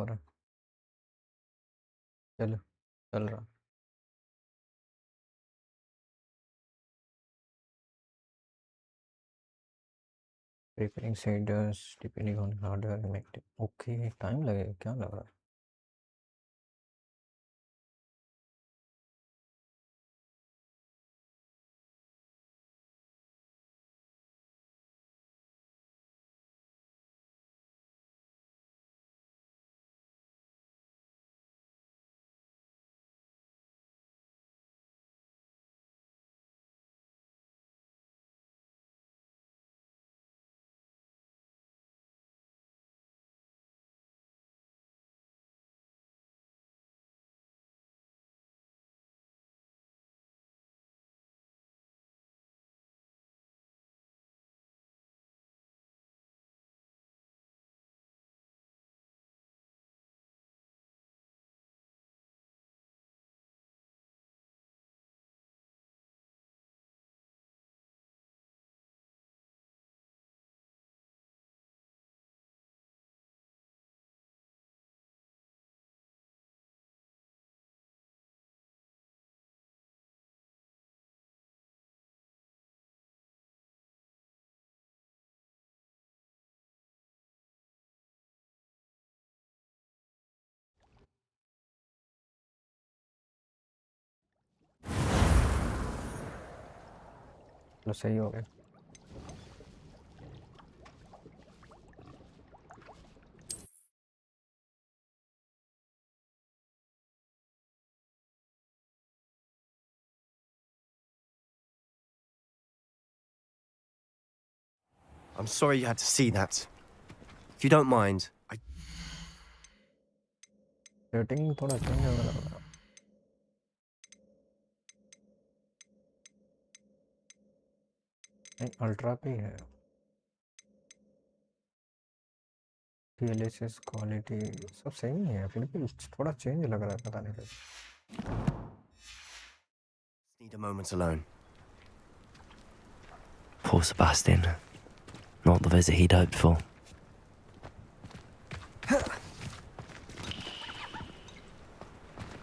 हो रहा है। चलो चल रहा। Preparing shaders depending on hardware and make it. Okay, time लगेगा क्या लग रहा है? चलो सही हो गया। I'm sorry you had to see that. If you don't mind, setting थोड़ा चेंज होने लग रहा है। नहीं अल्ट्रा पे ही है। TLSS क्वालिटी सब सेम ही है फिर भी थोड़ा चेंज लग रहा है पता नहीं कैसे। need a moment alone. Poor Sebastian. Not the visit he'd hoped for.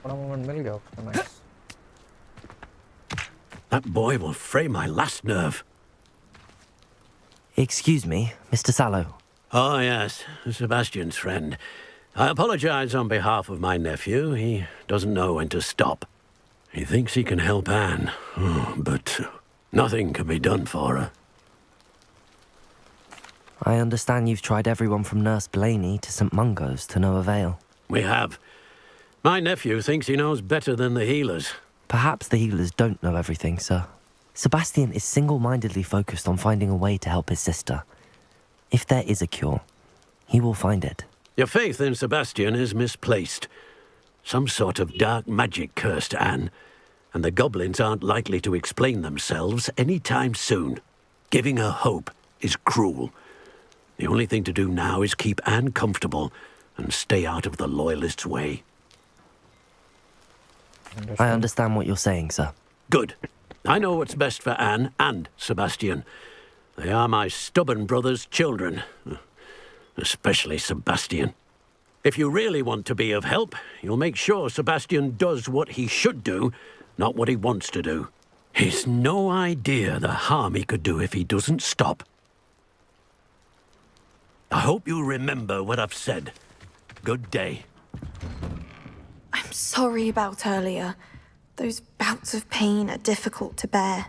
थोड़ा मोमेंट मिल गया उसको, nice. That boy will fray my last nerve. Excuse me, Mr. Sallow. Oh, yes, Sebastian's friend. I apologize on behalf of my nephew. He doesn't know when to stop. He thinks he can help Anne, but nothing can be done for her. I understand you've tried everyone from Nurse Blaney to St. Mungo's to no avail. We have. My nephew thinks he knows better than the healers. Perhaps the healers don't know everything, sir. Sebastian is single-mindedly focused on finding a way to help his sister. If there is a cure, he will find it. Your faith in Sebastian is misplaced. Some sort of dark magic cursed Anne, and the goblins aren't likely to explain themselves any time soon. Giving her hope is cruel. The only thing to do now is keep Anne comfortable and stay out of the Loyalists' way. I understand what you're saying, sir. Good. I know what's best for Anne and Sebastian. They are my stubborn brother's children. Especially Sebastian. If you really want to be of help, you'll make sure Sebastian does what he should do, not what he wants to do. He's no idea the harm he could do if he doesn't stop. I hope you remember what I've said. Good day. I'm sorry about earlier. Those bouts of pain are difficult to bear.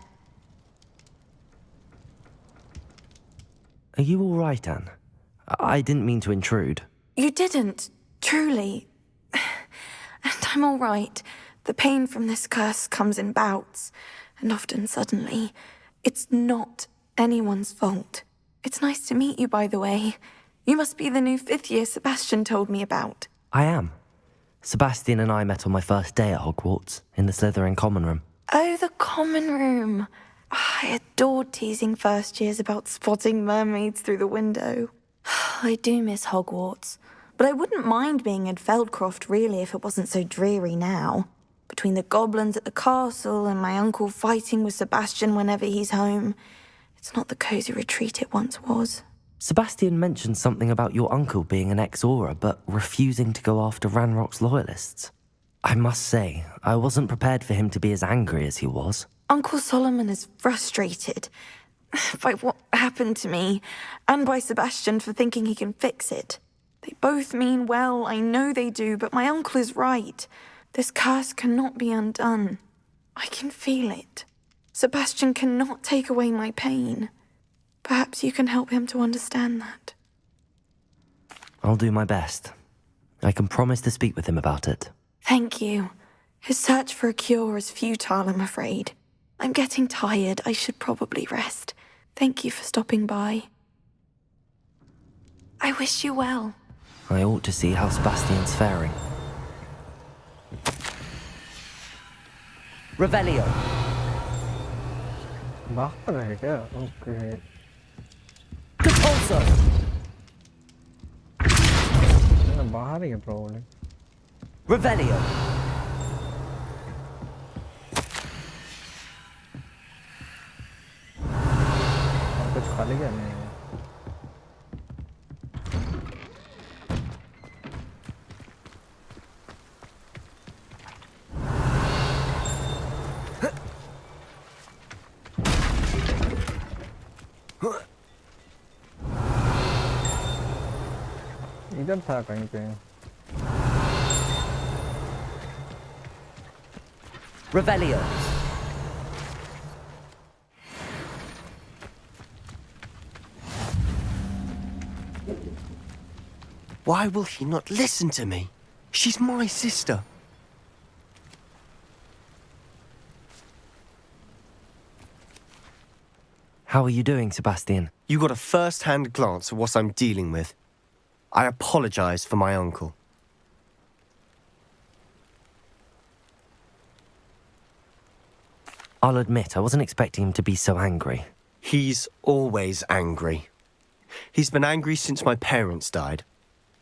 Are you all right, Anne? I didn't mean to intrude. You didn't, truly. And I'm all right. The pain from this curse comes in bouts, and often suddenly. It's not anyone's fault. It's nice to meet you, by the way. You must be the new fifth-year Sebastian told me about. I am. Sebastian and I met on my first day at Hogwarts, in the Slytherin common room. Oh, the common room. I adored teasing first years about spotting mermaids through the window. I do miss Hogwarts, but I wouldn't mind being in Feldcroft, really, if it wasn't so dreary now. Between the goblins at the castle and my uncle fighting with Sebastian whenever he's home, it's not the cosy retreat it once was. Sebastian mentioned something about your uncle being an ex-Aura, but refusing to go after Ranrock's loyalists. I must say, I wasn't prepared for him to be as angry as he was. Uncle Solomon is frustrated by what happened to me, and by Sebastian for thinking he can fix it. They both mean well, I know they do, but my uncle is right. This curse cannot be undone. I can feel it. Sebastian cannot take away my pain. Perhaps you can help him to understand that. I'll do my best. I can promise to speak with him about it. Thank you. His search for a cure is futile, I'm afraid. I'm getting tired. I should probably rest. Thank you for stopping by. I wish you well. I ought to see how Sebastian's faring. Revelio. बाहर है क्या? Okay. Capulso. बाहर ही है problem. Revelio. कुछ खाली क्या नहीं है? इधर था कहीं पे. Revelio. Why will he not listen to me? She's my sister. How are you doing, Sebastian? You got a first-hand glance at what I'm dealing with. I apologize for my uncle. I'll admit, I wasn't expecting him to be so angry. He's always angry. He's been angry since my parents died.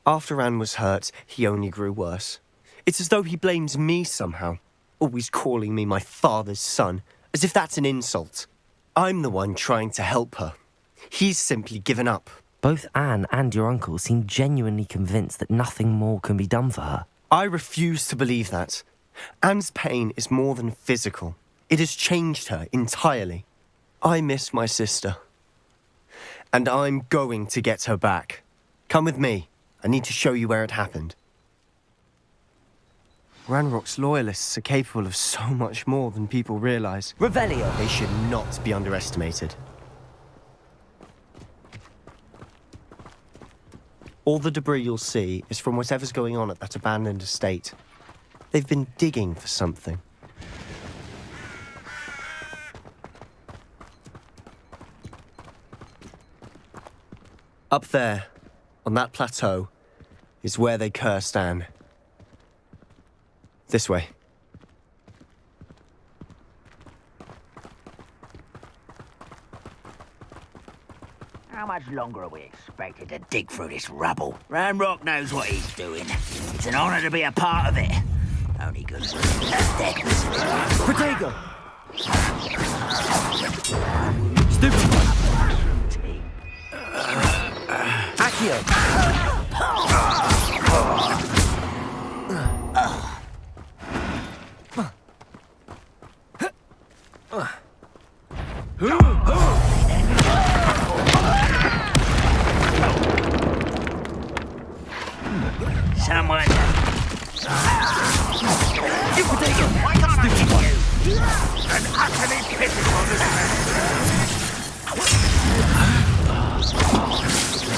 After Anne was hurt, he only grew worse. It's as though he blames me somehow, always calling me my father's son, as if that's an insult. I'm the one trying to help her. He's simply given up. Both Anne and your uncle seem genuinely convinced that nothing more can be done for her. I refuse to believe that. Anne's pain is more than physical. It has changed her entirely. I miss my sister. And I'm going to get her back. Come with me. I need to show you where it happened. Ranrock's loyalists are capable of so much more than people realize. Revelio. They should not be underestimated. All the debris you'll see is from whatever's going on at that abandoned estate. They've been digging for something. Up there, on that plateau, is where they cursed Anne. This way. How much longer are we expected to dig through this rubble? Ranrock knows what he's doing. It's an honor to be a part of it. Only good for dead. Protego! Stupid! Accio! Someone. You Protego! Why can't I see you? An utterly pitiful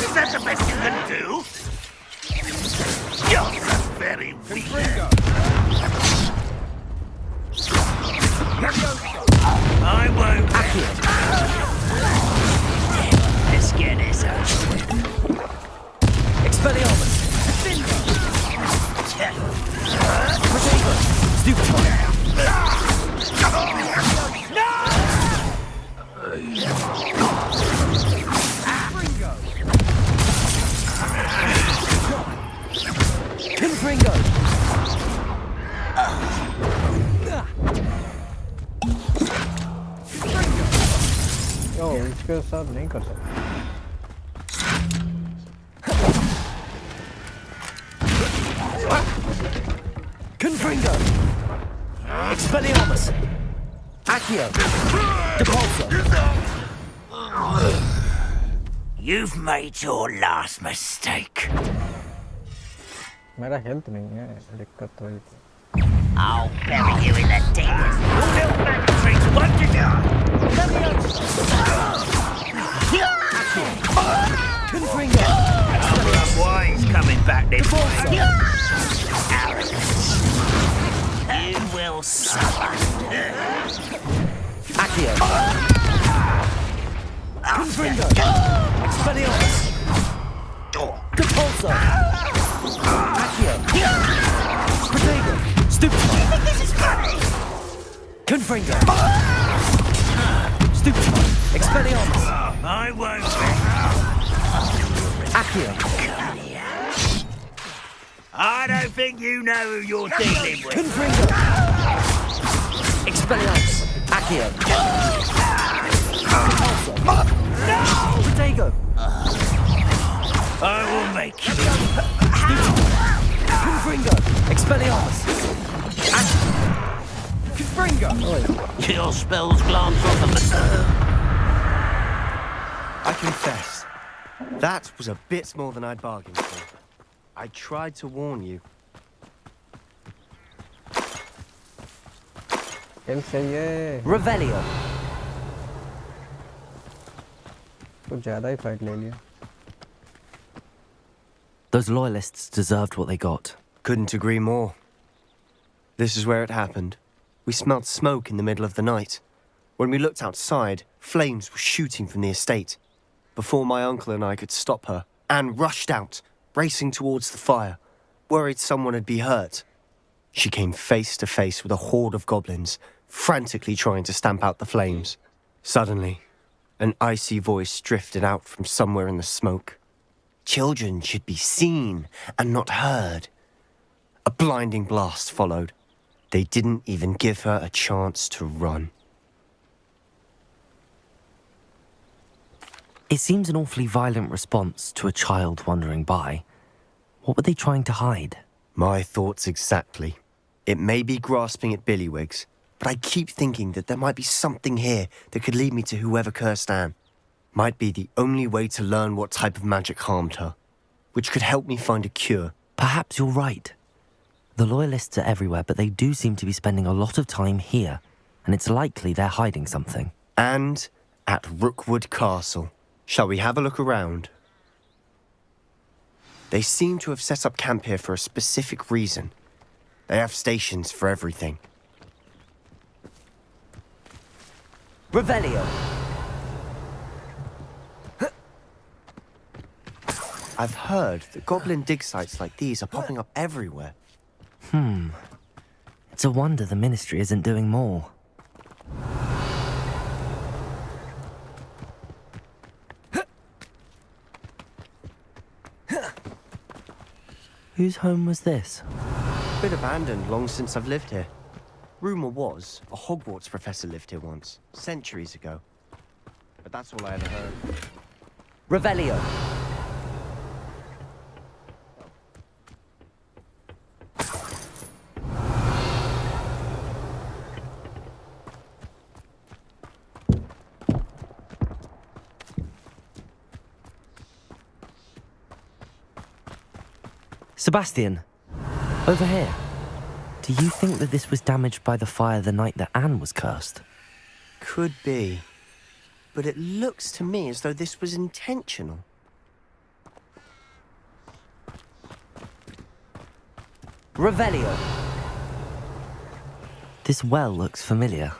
Is that the best you can do? You're so very weak. I won't. Let's get this over with. Expelliarmus! Protego! Stupid! Confringo! इसके साथ नहीं कर सकते. Confringo! Expelliarmus! Accio! Depulso! You've made your last mistake. मेरा health नहीं है दिक्कत तो ये I'll bury you in the deepest. You little bag of tricks, won't you? Confringo! Why he's coming back this way? You will suffer. Accio! Confringo! Expelliarmus! Depulso! Accio! Protego! Stupefy! This is funny. Confringo! Stupefy! Expelliarmus! I won't. Accio! I don't think you know who you're dealing with. Confringo! Expelliarmus! Accio! Depulso! Protego! I will make you. Confringo! Expelliarmus! Accio! Confringo! Your spells glance off of the... I confess, that was a bit more than I'd bargained for. I tried to warn you. Health चाहिए Revelio! कुछ ज़्यादा ही fight ले लिया Those loyalists deserved what they got. Couldn't agree more. This is where it happened. We smelled smoke in the middle of the night. When we looked outside, flames were shooting from the estate. Before my uncle and I could stop her, Anne rushed out, racing towards the fire, worried someone had been hurt. She came face to face with a horde of goblins, frantically trying to stamp out the flames. Suddenly, an icy voice drifted out from somewhere in the smoke. Children should be seen and not heard. A blinding blast followed. They didn't even give her a chance to run. It seems an awfully violent response to a child wandering by. What were they trying to hide? My thoughts exactly. It may be grasping at Billywigs, but I keep thinking that there might be something here that could lead me to whoever cursed Anne. Might be the only way to learn what type of magic harmed her, which could help me find a cure. Perhaps you're right. The loyalists are everywhere, but they do seem to be spending a lot of time here, and it's likely they're hiding something. And at Rookwood Castle. Shall we have a look around? They seem to have set up camp here for a specific reason. They have stations for everything. Revelio! I've heard that goblin dig sites like these are popping up everywhere. It's a wonder the Ministry isn't doing more. Whose home was this? Been abandoned long since I've lived here. Rumour was a Hogwarts professor lived here once, centuries ago. But that's all I ever heard. Revelio! Sebastian, over here. Do you think that this was damaged by the fire the night that Anne was cursed? Could be. But it looks to me as though this was intentional. Revelio! This well looks familiar.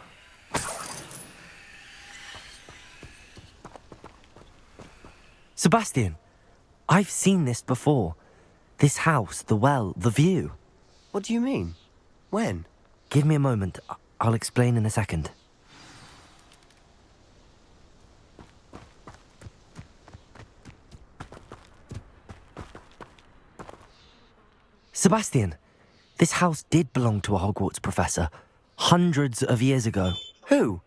Sebastian, I've seen this before. This house, the well, the view. What do you mean? When? Give me a moment. I'll explain in a second. Sebastian, this house did belong to a Hogwarts professor, hundreds of years ago. Who?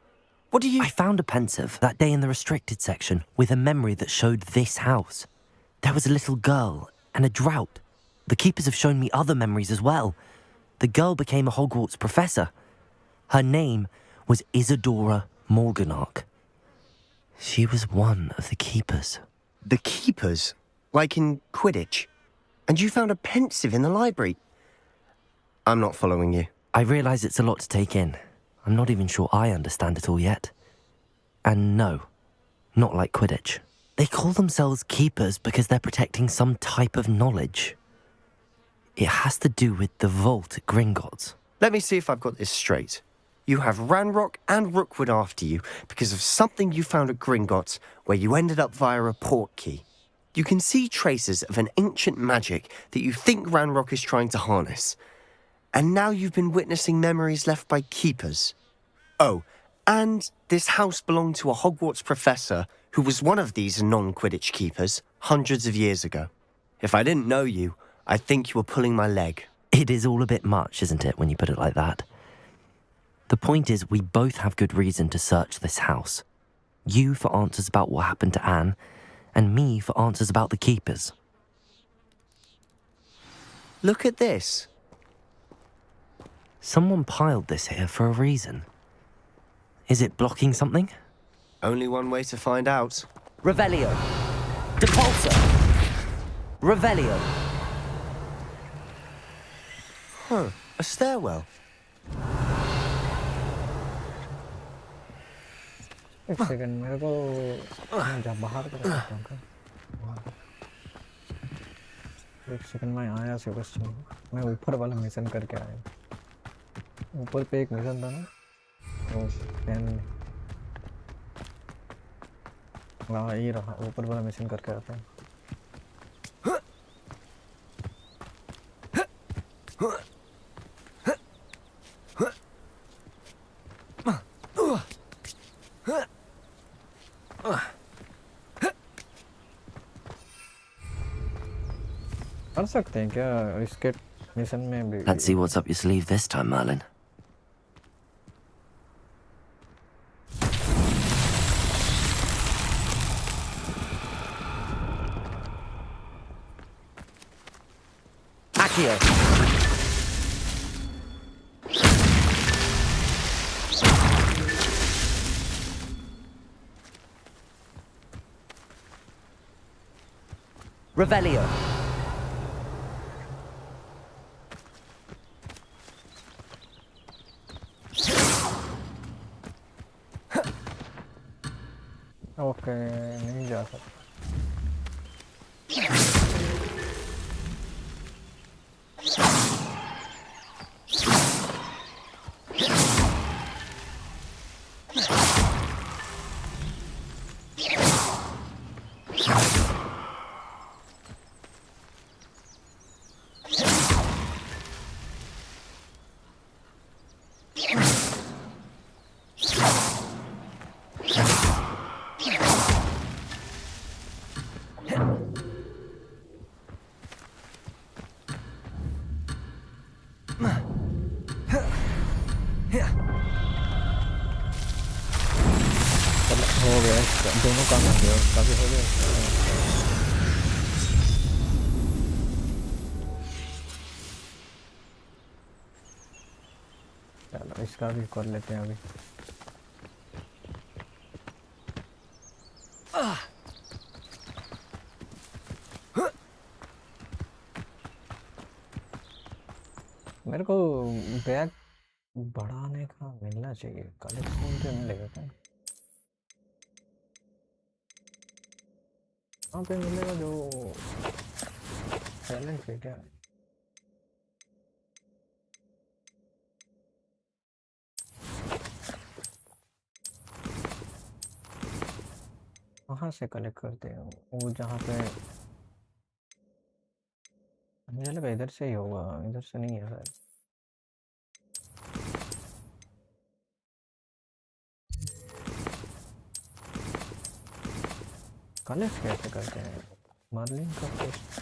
What do you... I found a pensive that day in the restricted section with a memory that showed this house. There was a little girl and a drought. The keepers have shown me other memories as well. The girl became a Hogwarts professor. Her name was Isadora Morganach. She was one of the keepers. The keepers? Like in Quidditch? And you found a pensive in the library? I'm not following you. I realise it's a lot to take in. I'm not even sure I understand it all yet. And no, not like Quidditch. They call themselves keepers because they're protecting some type of knowledge. It has to do with the vault at Gringotts. Let me see if I've got this straight. You have Ranrock and Rookwood after you because of something you found at Gringotts where you ended up via a port key. You can see traces of an ancient magic that you think Ranrock is trying to harness. And now you've been witnessing memories left by keepers. Oh, and this house belonged to a Hogwarts professor who was one of these non-Quidditch keepers hundreds of years ago. If I didn't know you, I'd think you were pulling my leg. It is all a bit much, isn't it, when you put it like that? The point is, we both have good reason to search this house. You for answers about what happened to Anne, and me for answers about the keepers. Look at this. Someone piled this here for a reason. Is it blocking something? Only one way to find out. Revelio. Depulsor. Revelio. Huh, a stairwell. एक second मेरे को जब बाहर कर सकता हूँ एक second मैं आया से बस मैं ऊपर वाला मिशन करके आया ऊपर पे एक मिशन था ना वो पेन हाँ ये रहा ऊपर वाला मिशन करके आता है कर सकते हैं क्या इसके मिशन में भी Let's see what's up your sleeve this time, Merlin. Accio. Revelio. Okay नहीं जा सकता हो गया दोनों काम हो गया काफी हो गया चलो इसका भी कर लेते हैं अभी मेरे को बैग बढ़ाने का मिलना चाहिए कलेक्शन पे मिलेगा क्या कहाँ पे मिलेगा जो चैलेंज है क्या कहाँ से कलेक्ट करते हैं वो जहाँ पे मुझे लगा इधर से ही होगा इधर से नहीं है शायद कलेक्ट कैसे करते हैं मर्लिन का टेस्ट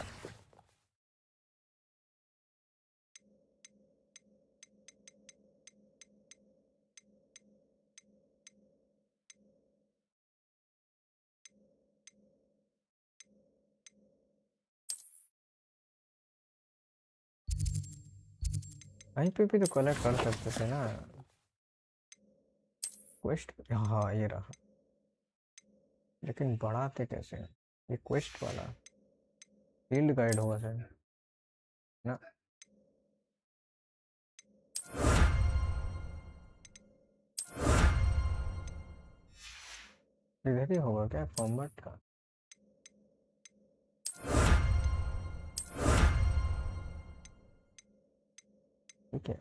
कहीं पे भी तो कलेक्ट कर सकते थे ना क्वेस्ट। हाँ ये रहा, लेकिन बढ़ाते कैसे हैं? ये क्वेस्ट वाला फील्ड गाइड होगा सर ना। इधर ही होगा क्या फॉर्मेट का? ठीक है,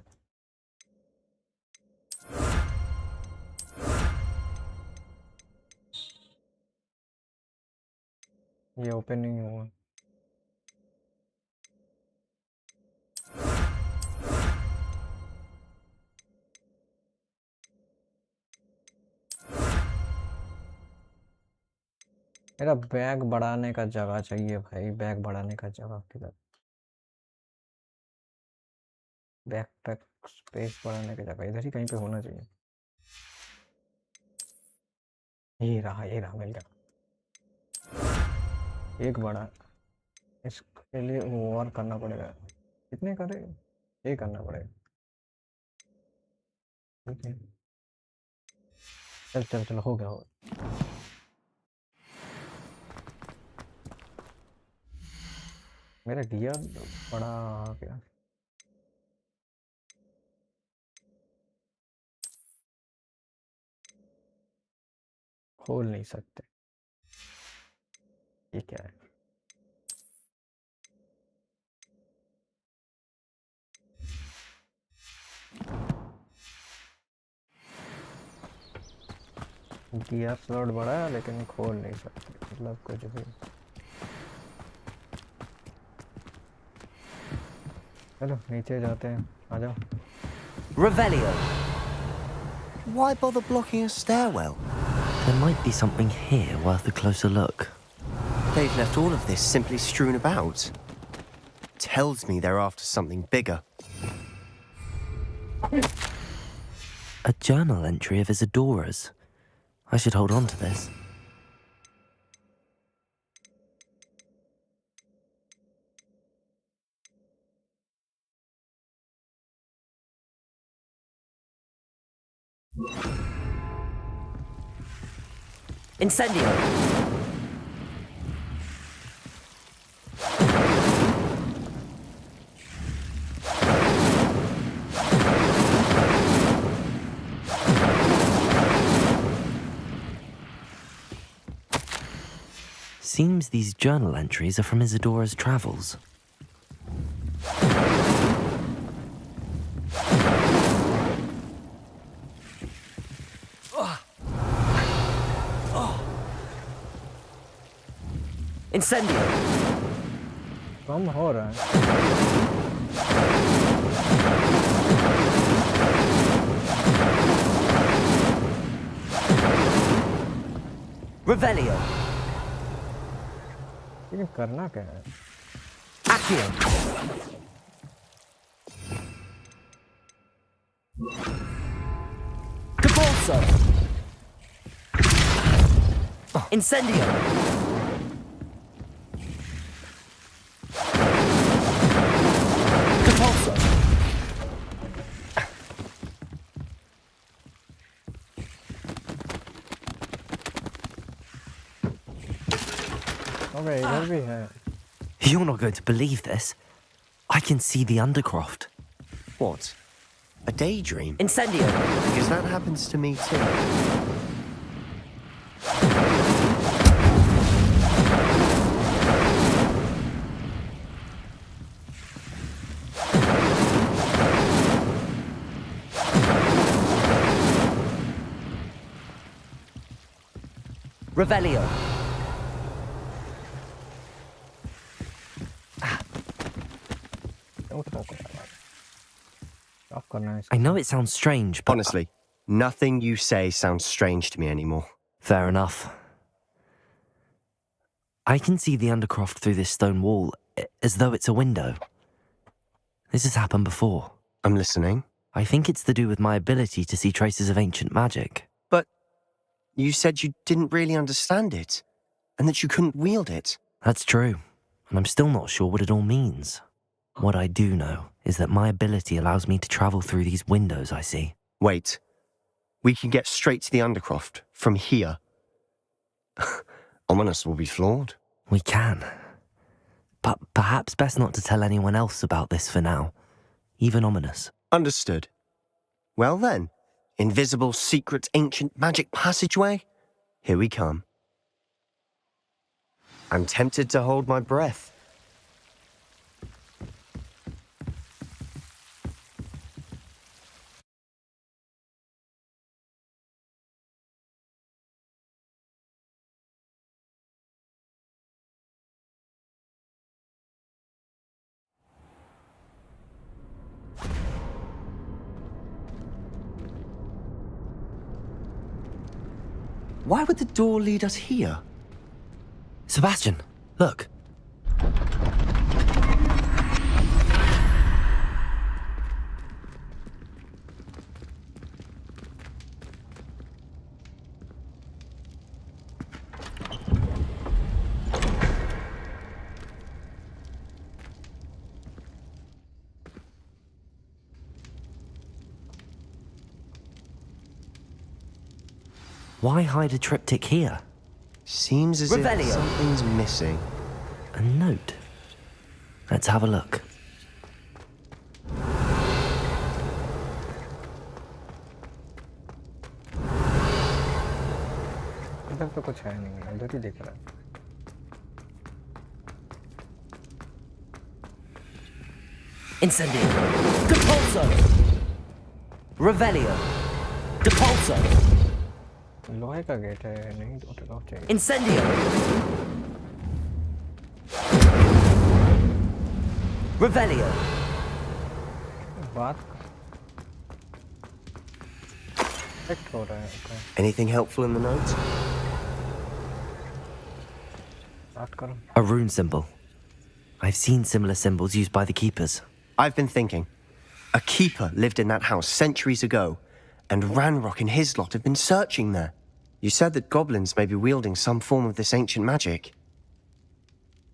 ये ओपन नहीं हुआ। मेरा बैग बढ़ाने का जगह चाहिए भाई, बैग बढ़ाने का जगह किधर? बैग पैक स्पेस बढ़ाने की जगह इधर ही कहीं पे होना चाहिए। ये रहा मिल गया। एक बड़ा, इसके लिए वो और करना पड़ेगा। कितने करे? ये करना पड़ेगा। ठीक है, चल चल चल, हो गया हो गया। मेरा गियर बड़ा आ गया। खोल नहीं सकते, ये क्या है? गियर स्लॉट बड़ा है लेकिन खोल नहीं सकते, मतलब कुछ भी। चलो नीचे जाते हैं, आ जाओ। Revelio. Why bother blocking a stairwell? There might be something here worth a closer look. They've left all of this simply strewn about. Tells me they're after something bigger. A journal entry of Isadora's. I should hold on to this. Incendio! Seems these journal entries are from Isadora's travels. Incendio! कम हो रहा है। Revelio! लेकिन करना क्या है? Accio! Cabalso! Incendio! Cabalso! Okay, इधर भी है। You're not going to believe this. I can see the Undercroft. What? A daydream? Incendio! Because that happens to me too. Revelio! I know it sounds strange, but... Honestly, nothing you say sounds strange to me anymore. Fair enough. I can see the Undercroft through this stone wall, as though it's a window. This has happened before. I'm listening. I think it's to do with my ability to see traces of ancient magic. But you said you didn't really understand it, and that you couldn't wield it. That's true, and I'm still not sure what it all means. What I do know is that my ability allows me to travel through these windows I see. Wait. We can get straight to the Undercroft from here. Ominous will be floored. We can. But perhaps best not to tell anyone else about this for now. Even Ominous. Understood. Well then, invisible, secret, ancient magic passageway? Here we come. I'm tempted to hold my breath. Why would the door lead us here? Sebastian, look. Why hide a triptych here? Seems as Revelio. if something's missing. A note. Let's have a look. इधर तो कुछ है नहीं, इधर ही दिख रहा है. Incendio. Depulso. Revelio. Depulso. लोहे का गेट है, नहीं टूटेगा चाहिए. Incendio. Revelio. बात इफेक्ट हो रहा है. Anything helpful in the note? Start करो. A rune symbol. I've seen similar symbols used by the keepers. I've been thinking. A keeper lived in that house centuries ago, and Ranrock and his lot have been searching there. You said that goblins may be wielding some form of this ancient magic.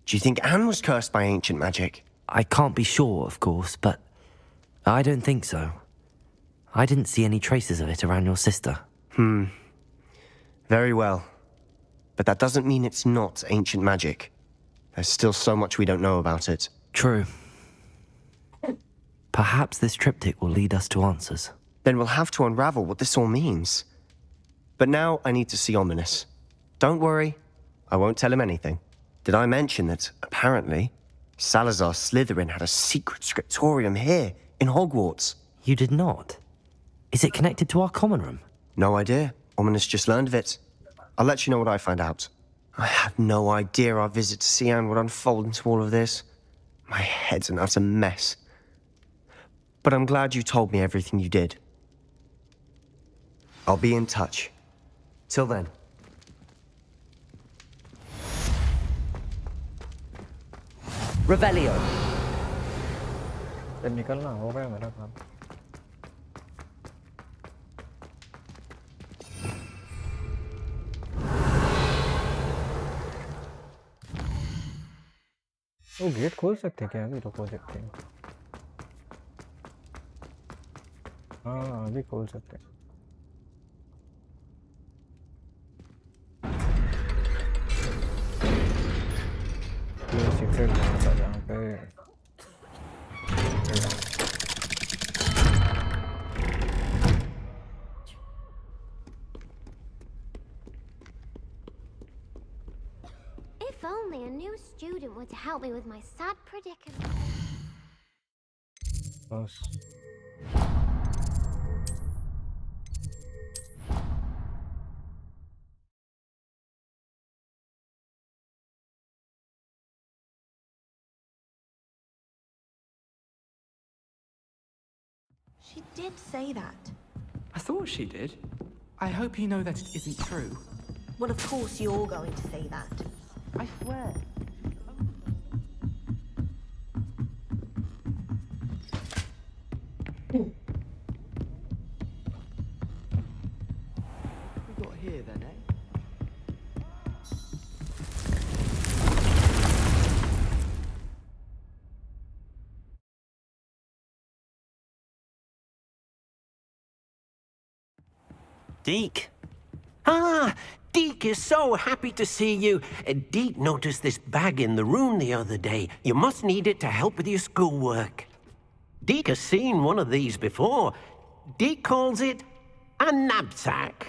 Do you think Anne was cursed by ancient magic? I can't be sure, of course, but I don't think so. I didn't see any traces of it around your sister. Very well. But that doesn't mean it's not ancient magic. There's still so much we don't know about it. True. Perhaps this triptych will lead us to answers. Then we'll have to unravel what this all means. But now I need to see Ominous. Don't worry, I won't tell him anything. Did I mention that, apparently, Salazar Slytherin had a secret scriptorium here, in Hogwarts? You did not? Is it connected to our common room? No idea. Ominous just learned of it. I'll let you know what I find out. I had no idea our visit to Cian would unfold into all of this. My head's an utter mess. But I'm glad you told me everything you did. I'll be in touch. Till then. Revelio. फिर निकलना हो गया मेरा काम. वो gate खोल सकते क्या? अभी तो खोल सकते हैं. हाँ अभी खोल सकते हैं. ये सीक्रेट था जहाँ पे If only a new student were to help me with my sad predicament. बस She did say that. I thought she did. I hope you know that it isn't true. Well, of course you're going to say that. I swear. We got here then, eh? Deke. Ah, Deke is so happy to see you. Deke noticed this bag in the room the other day. You must need it to help with your schoolwork. Deke has seen one of these before. Deke calls it a knapsack.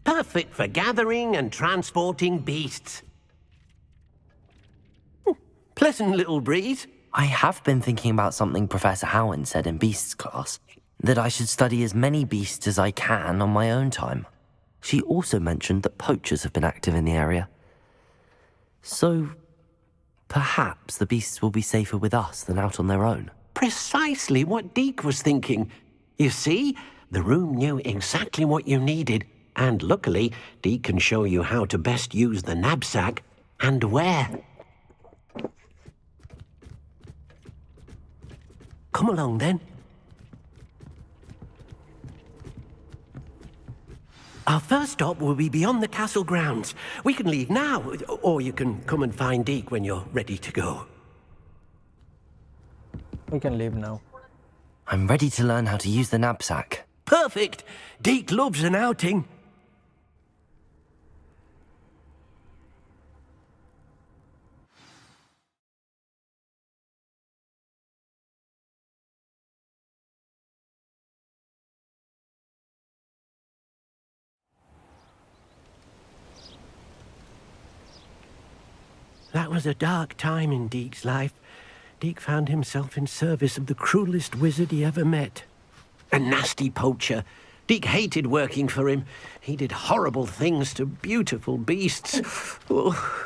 Perfect for gathering and transporting beasts. Pleasant little breeze. I have been thinking about something Professor Howard said in Beasts class, that I should study as many beasts as I can on my own time. She also mentioned that poachers have been active in the area. So, perhaps the beasts will be safer with us than out on their own. Precisely what Deke was thinking. You see, the room knew exactly what you needed, and luckily, Deke can show you how to best use the knapsack and where. Come along, then. Our first stop will be beyond the castle grounds. We can leave now, or you can come and find Deke when you're ready to go. We can leave now. I'm ready to learn how to use the knapsack. Perfect! Deke loves an outing. That was a dark time in Deke's life. Deke found himself in service of the cruelest wizard he ever met. A nasty poacher. Deke hated working for him. He did horrible things to beautiful beasts. Oh.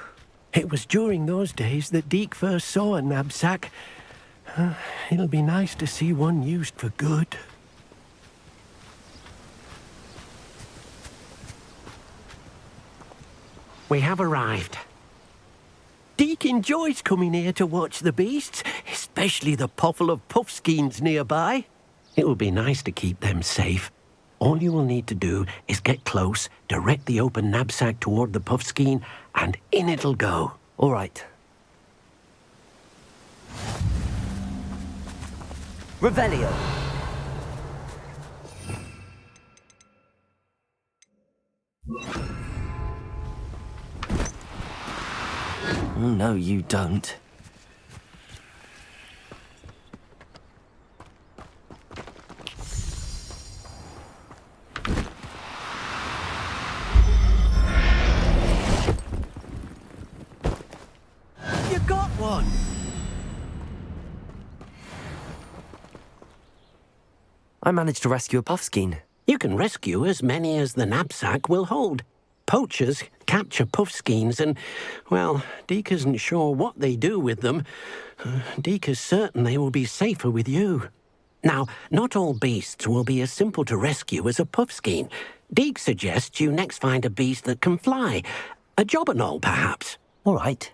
It was during those days that Deke first saw a knapsack. It'll be nice to see one used for good. We have arrived. Deke enjoys coming here to watch the beasts, especially the potful of puffskeins nearby. It will be nice to keep them safe. All you will need to do is get close, direct the open knapsack toward the puffskein, and in it'll go. All right. Revelio. Oh, no, you don't. You got one! I managed to rescue a puffskein. You can rescue as many as the knapsack will hold. Poachers capture puffskeins and, well, Deke isn't sure what they do with them. Deke is certain they will be safer with you. Now, not all beasts will be as simple to rescue as a puffskein. Deke suggests you next find a beast that can fly. A jobberknoll, perhaps. All right.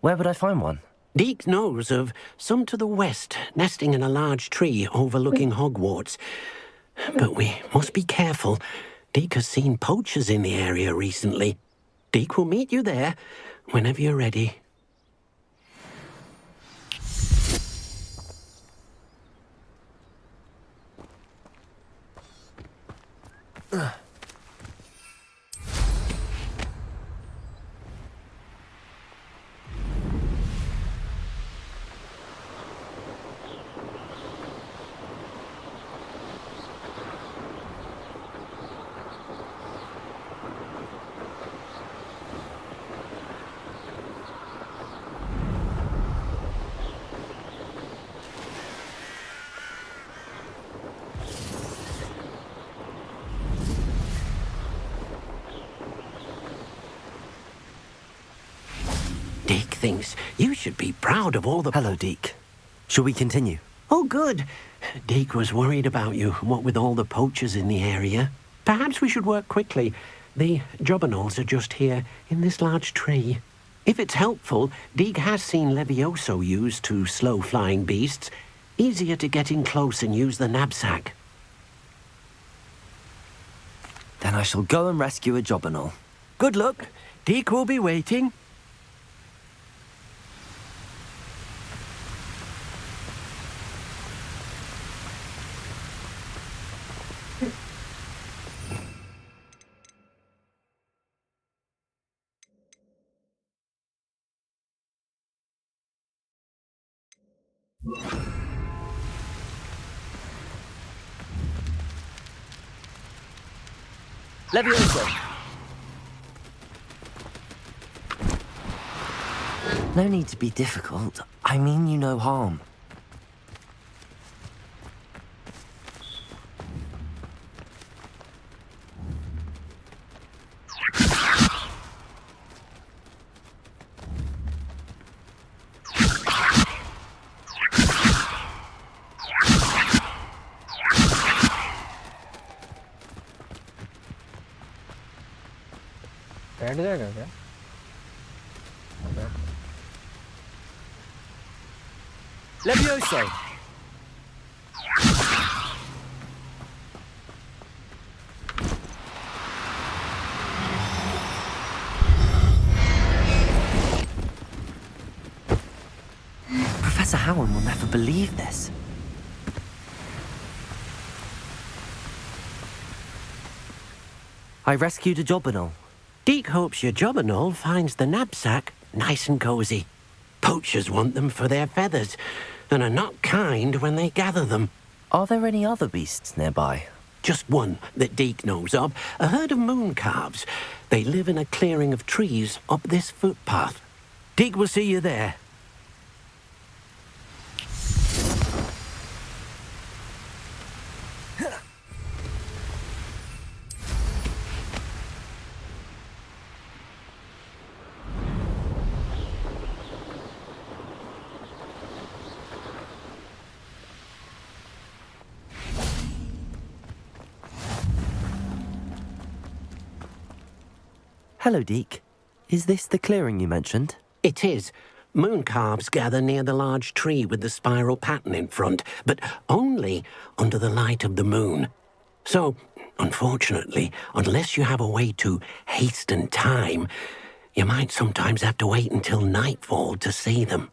Where would I find one? Deke knows of some to the west, nesting in a large tree overlooking Hogwarts. But we must be careful. Deke has seen poachers in the area recently. Deke will meet you there whenever you're ready. Deke thinks you should be proud of all the... Hello, Deke. Shall we continue? Oh, good. Deke was worried about you, what with all the poachers in the area. Perhaps we should work quickly. The jobberknolls are just here, in this large tree. If it's helpful, Deke has seen Levioso used to slow flying beasts. Easier to get in close and use the knapsack. Then I shall go and rescue a jobberknoll. Good luck. Deke will be waiting. Levioso! No need to be difficult. I mean you no harm. बैठ जाएगा क्या? Levioso! Professor Howard will never believe this. I rescued a Jobberknoll. Deke hopes your Jobberknoll finds the knapsack nice and cozy. Poachers want them for their feathers, and are not kind when they gather them. Are there any other beasts nearby? Just one that Deke knows of, a herd of moon calves. They live in a clearing of trees up this footpath. Deke will see you there. Hello, Deke. Is this the clearing you mentioned? It is. Moon calves gather near the large tree with the spiral pattern in front, but only under the light of the moon. So, unfortunately, unless you have a way to hasten time, you might sometimes have to wait until nightfall to see them.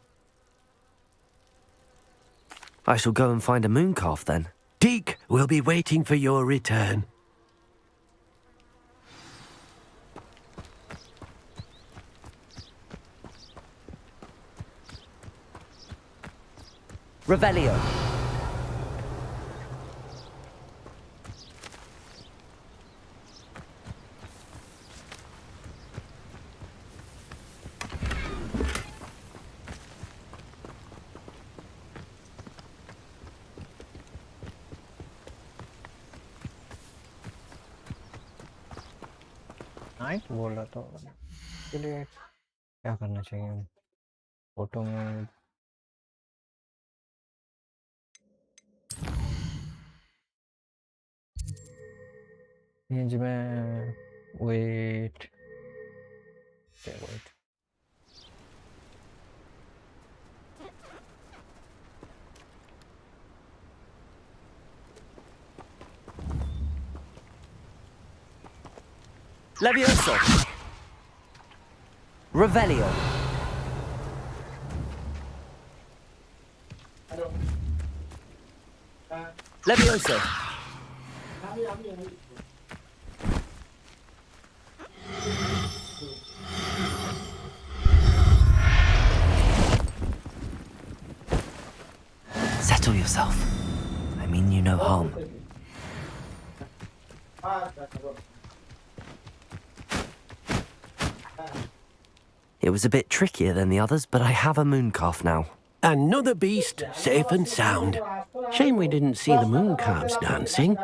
I shall go and find a moon calf then. Deke will be waiting for your return. Revelio. Night बोल रहा था इसके लिए क्या करना चाहिए photo में range में wait Levioso. Revelio. Levioso. Settle yourself. I mean you no harm. It was a bit trickier than the others, but I have a moon calf now. Another beast, safe and sound. Shame we didn't see the moon calves dancing.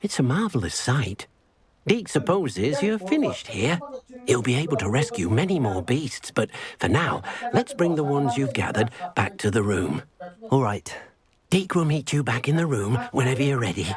It's a marvellous sight. Deke supposes you're finished here. He'll be able to rescue many more beasts, but for now, let's bring the ones you've gathered back to the room. All right. Deke will meet you back in the room whenever you're ready.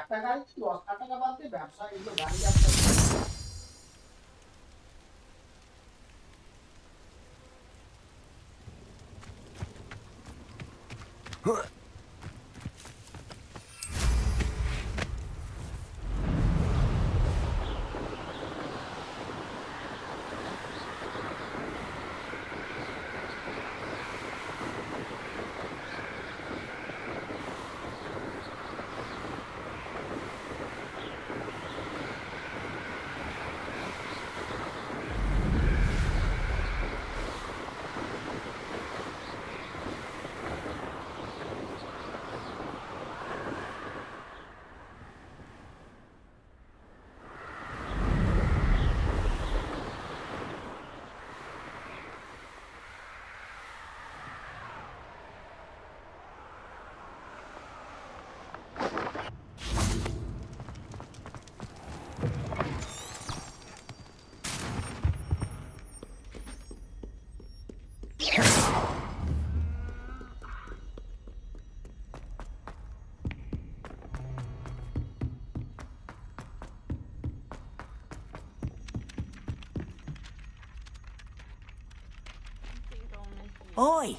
Oi!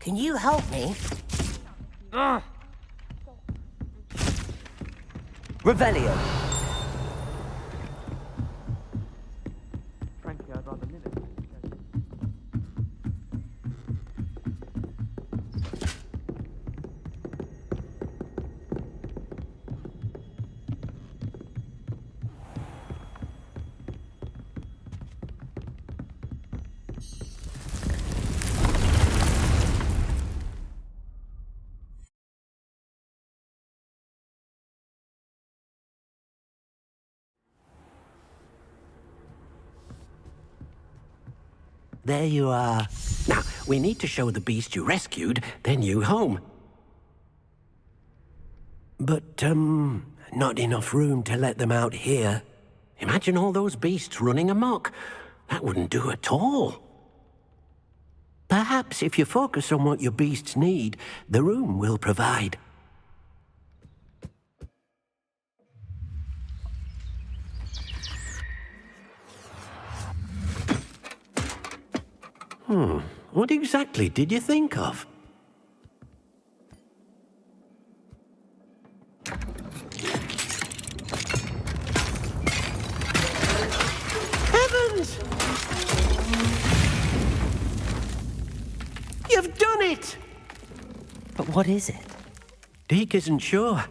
Can you help me? Revelio. Frankly, I'd rather live it. There you are. Now, we need to show the beast you rescued their new home. But, not enough room to let them out here. Imagine all those beasts running amok. That wouldn't do at all. Perhaps if you focus on what your beasts need, the room will provide. What exactly did you think of? Heavens! You've done it! But what is it? Deke isn't sure.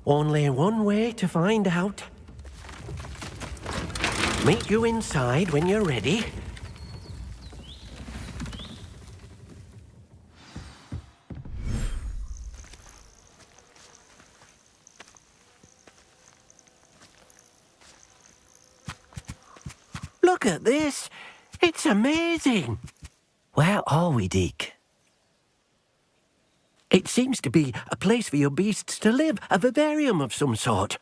Only one way to find out. Meet you inside when you're ready. Look at this. It's amazing. Where are we, Deke? It seems to be a place for your beasts to live, a vivarium of some sort.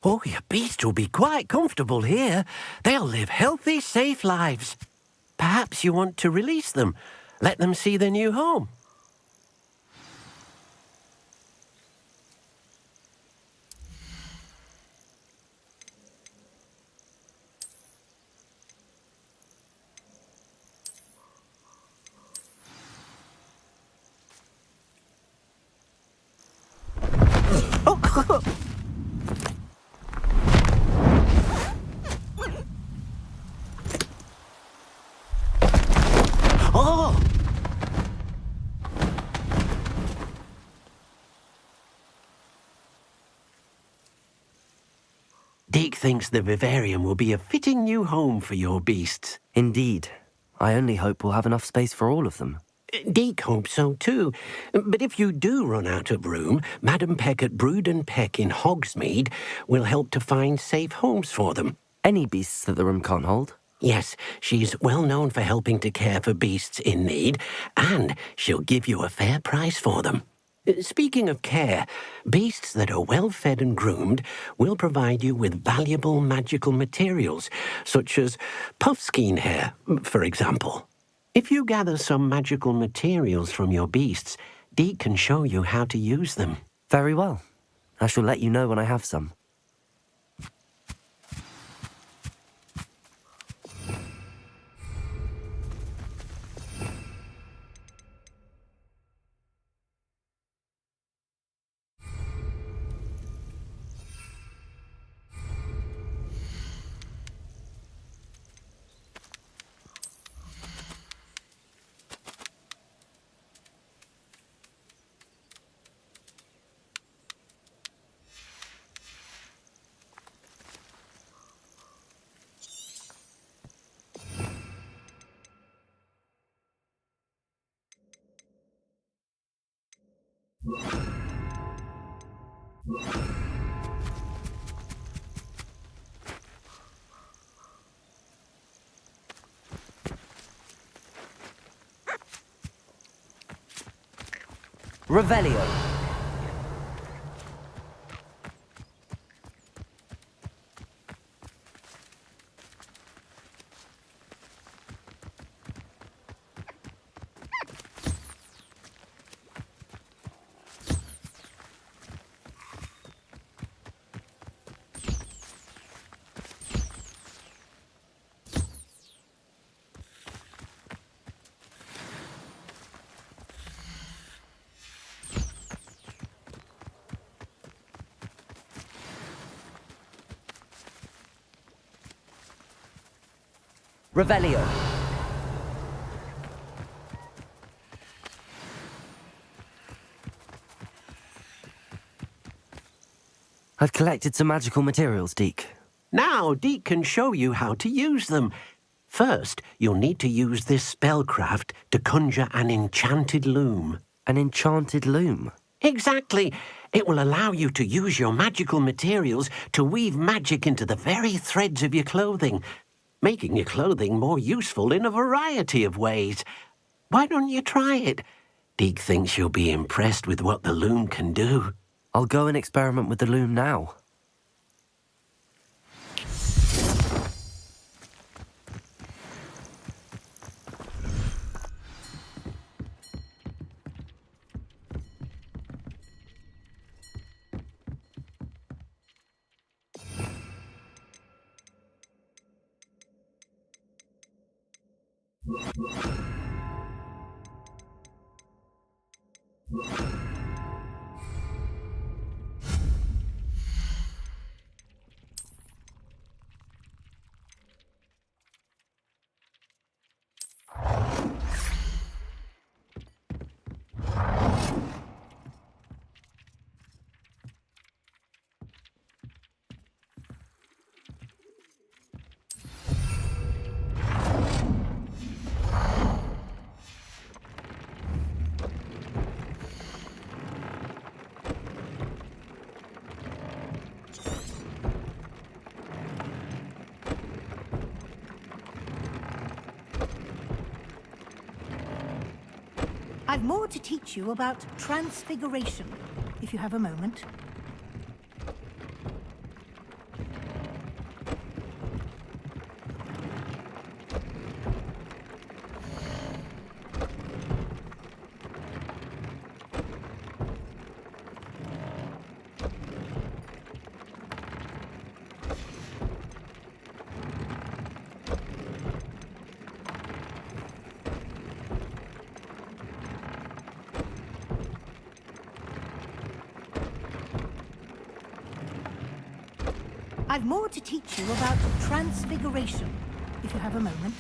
Oh, your beasts will be quite comfortable here. They'll live healthy, safe lives. Perhaps you want to release them, let them see their new home. Oh! Deke thinks the vivarium will be a fitting new home for your beasts. Indeed. I only hope we'll have enough space for all of them. Deke hopes so too. But if you do run out of room, Madam Peck at Brood and Peck in Hogsmeade will help to find safe homes for them. Any beasts that the room can't hold? Yes, she's well known for helping to care for beasts in need, and she'll give you a fair price for them. Speaking of care, beasts that are well fed and groomed will provide you with valuable magical materials, such as puffskein hair, for example. If you gather some magical materials from your beasts, Deke can show you how to use them. Very well. I shall let you know when I have some. Revelio. Revelio. I've collected some magical materials, Deke. Now, Deke can show you how to use them. First, you'll need to use this spellcraft to conjure an enchanted loom. An enchanted loom? Exactly. It will allow you to use your magical materials to weave magic into the very threads of your clothing, making your clothing more useful in a variety of ways. Why don't you try it? Deke thinks you'll be impressed with what the loom can do. I'll go and experiment with the loom now. I've more to teach you about transfiguration, if you have a moment. I've more to teach you about transfiguration, if you have a moment.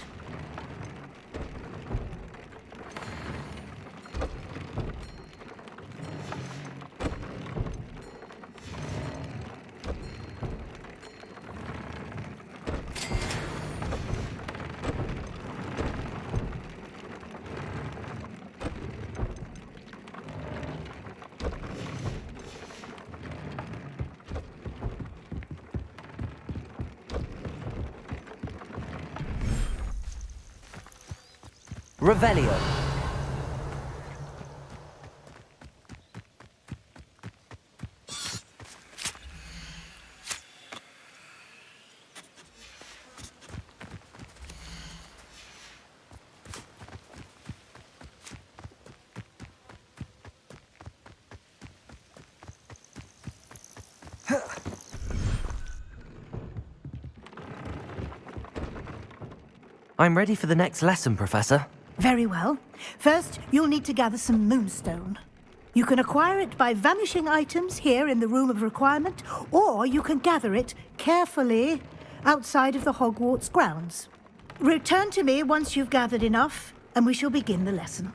Revelio. I'm ready for the next lesson, Professor. Very well. First, you'll need to gather some moonstone. You can acquire it by vanishing items here in the Room of Requirement, or you can gather it carefully outside of the Hogwarts grounds. Return to me once you've gathered enough, and we shall begin the lesson.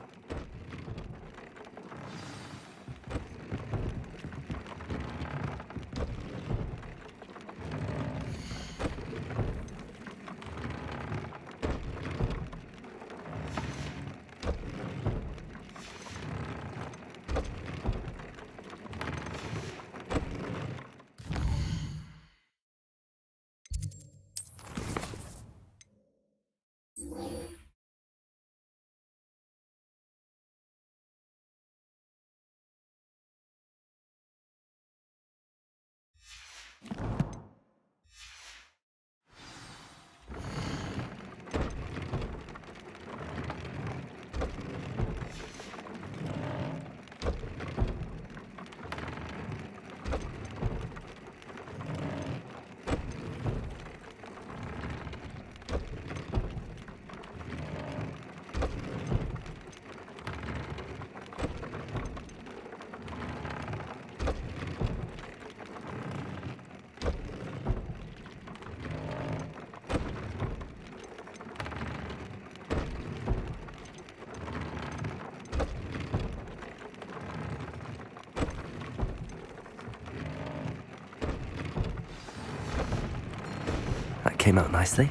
came out nicely.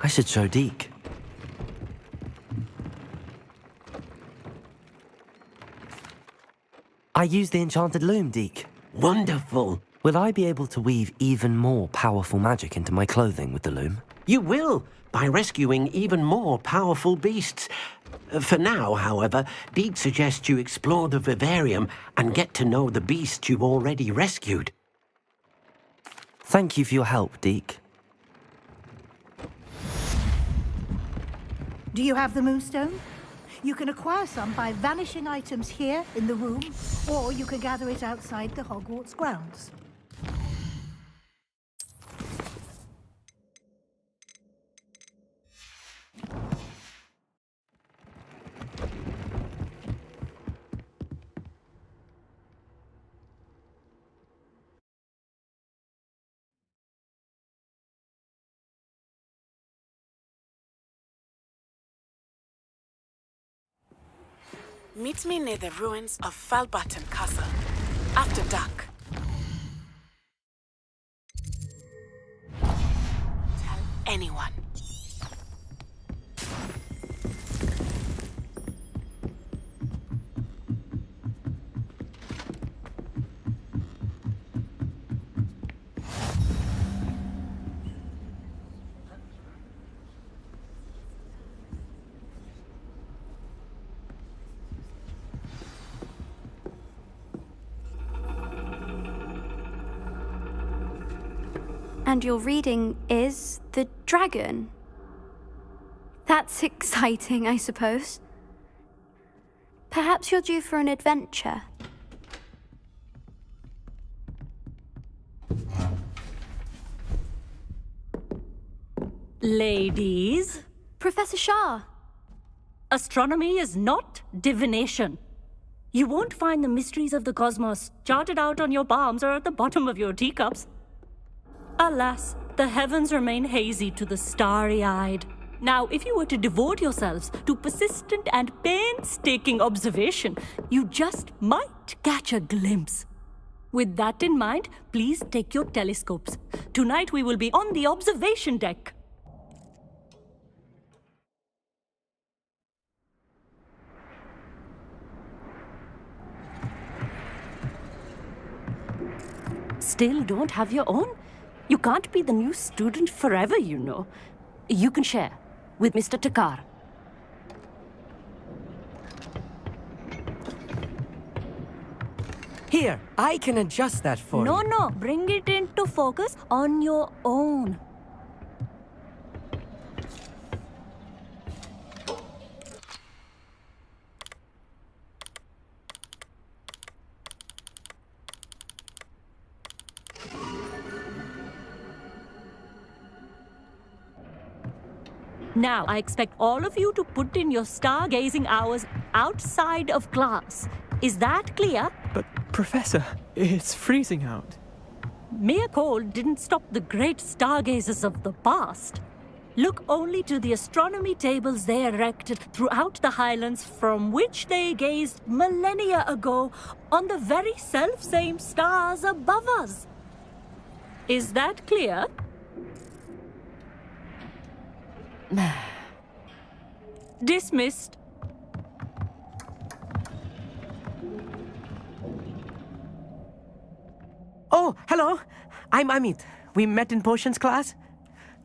I should show Deke. I used the enchanted loom, Deke. Wonderful. Will I be able to weave even more powerful magic into my clothing with the loom? You will, by rescuing even more powerful beasts. For now, however, Deke suggests you explore the vivarium and get to know the beasts you've already rescued. Thank you for your help, Deke. Do you have the moonstone? You can acquire some by vanishing items here in the room, or you can gather it outside the Hogwarts grounds. Meet me near the ruins of Falbutton Castle, after dark. Tell anyone. And your reading is The Dragon. That's exciting, I suppose. Perhaps you're due for an adventure. Ladies, Professor Shah. astronomy is not divination. You won't find the mysteries of the cosmos charted out on your palms or at the bottom of your teacups. Alas, the heavens remain hazy to the starry-eyed. Now, if you were to devote yourselves to persistent and painstaking observation, you just might catch a glimpse. With that in mind, please take your telescopes. Tonight we will be on the observation deck. Still don't have your own? You can't be the new student forever, you know. You can share with Mr. Takar. Here, I can adjust that for you. No, bring it into focus on your own. Now, I expect all of you to put in your stargazing hours outside of class. Is that clear? But, Professor, it's freezing out. Mere cold didn't stop the great stargazers of the past. Look only to the astronomy tables they erected throughout the Highlands from which they gazed millennia ago on the very self-same stars above us. Is that clear? Dismissed. Oh, hello. I'm Amit. We met in potions class.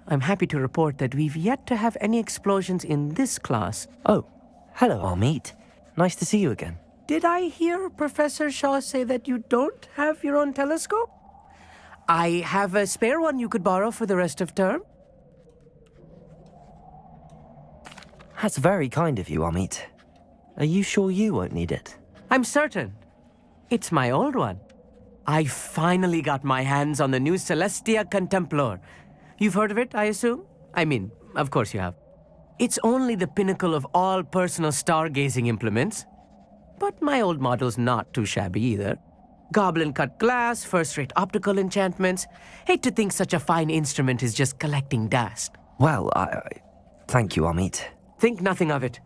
I'm happy to report that we've yet to have any explosions in this class. Oh, hello, Amit. Nice to see you again. Did I hear Professor Shaw say that you don't have your own telescope? I have a spare one you could borrow for the rest of term. That's very kind of you, Amit. Are you sure you won't need it? I'm certain. It's my old one. I finally got my hands on the new Celestia Contemplar. You've heard of it, I assume? I mean, of course you have. It's only the pinnacle of all personal stargazing implements. But my old model's not too shabby either. Goblin-cut glass, first-rate optical enchantments. Hate to think such a fine instrument is just collecting dust. Well, thank you, Amit. Think nothing of it.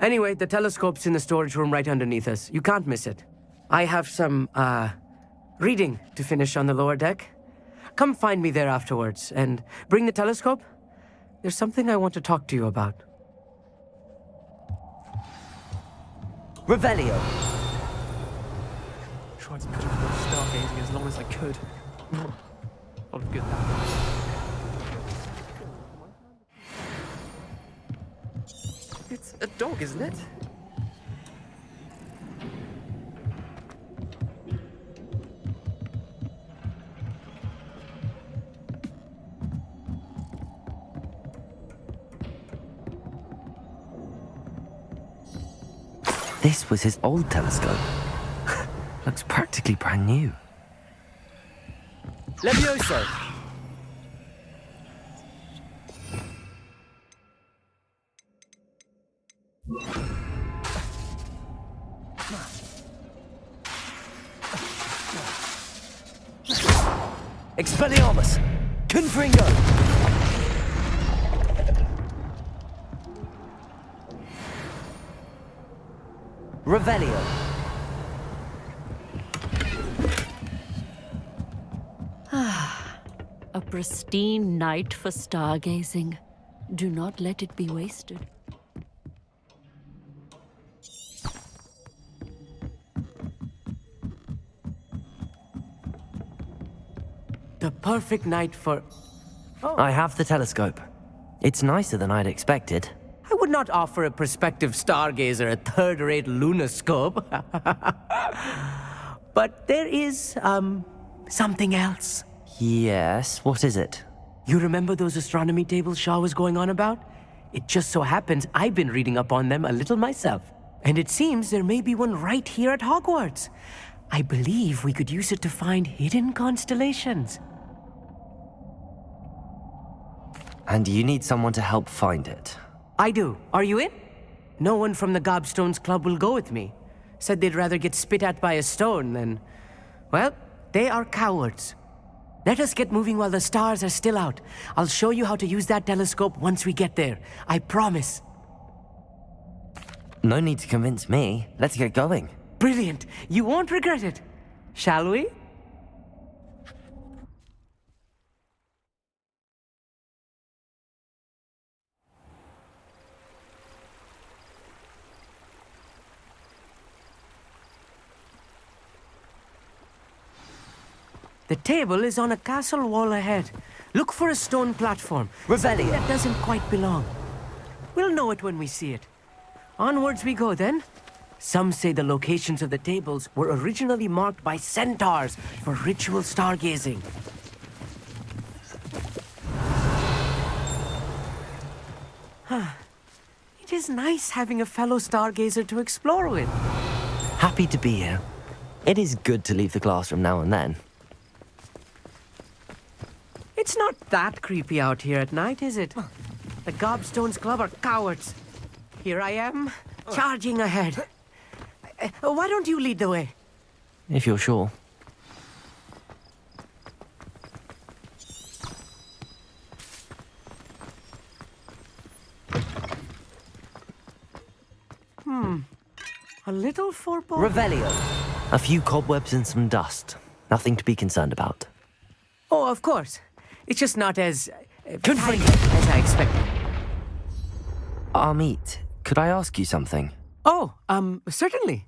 Anyway, the telescope's in the storage room right underneath us. You can't miss it. I have some, reading to finish on the lower deck. come find me there afterwards, and bring the telescope. There's something I want to talk to you about. Revelio. Tried to put up with stargazing as long as I could. A lot of good that. It's a dog, isn't it? This was his old telescope. Looks practically brand new. Levioso! Expelliarmus! Confringo! Revelio. A pristine night for stargazing. Do not let it be wasted. The perfect night for... I have the telescope. It's nicer than I'd expected. I would not offer a prospective stargazer a third-rate lunoscope. But there is, something else. Yes, what is it? You remember those astronomy tables Shaw was going on about? It just so happens I've been reading up on them a little myself. And it seems there may be one right here at Hogwarts. I believe we could use it to find hidden constellations. And you need someone to help find it. I do. Are you in? No one from the Gobstones Club will go with me. Said they'd rather get spit at by a stone than... Well, they are cowards. Let us get moving while the stars are still out. I'll show you how to use that telescope once we get there. I promise. No need to convince me. Let's get going. Brilliant. You won't regret it. Shall we? The table is on a castle wall ahead. Look for a stone platform. Revelio. That doesn't quite belong. We'll know it when we see it. Onwards we go then. Some say the locations of the tables were originally marked by centaurs for ritual stargazing. It is nice having a fellow stargazer to explore with. Happy to be here. It is good to leave the classroom now and then. It's not that creepy out here at night, is it? The Gobstones Club are cowards. Here I am, charging ahead. Why don't you lead the way? If you're sure. A little foreboding. Revelio. A few cobwebs and some dust. Nothing to be concerned about. Oh, of course. It's just not as... tidy as I expected. Amit, could I ask you something? Oh, certainly.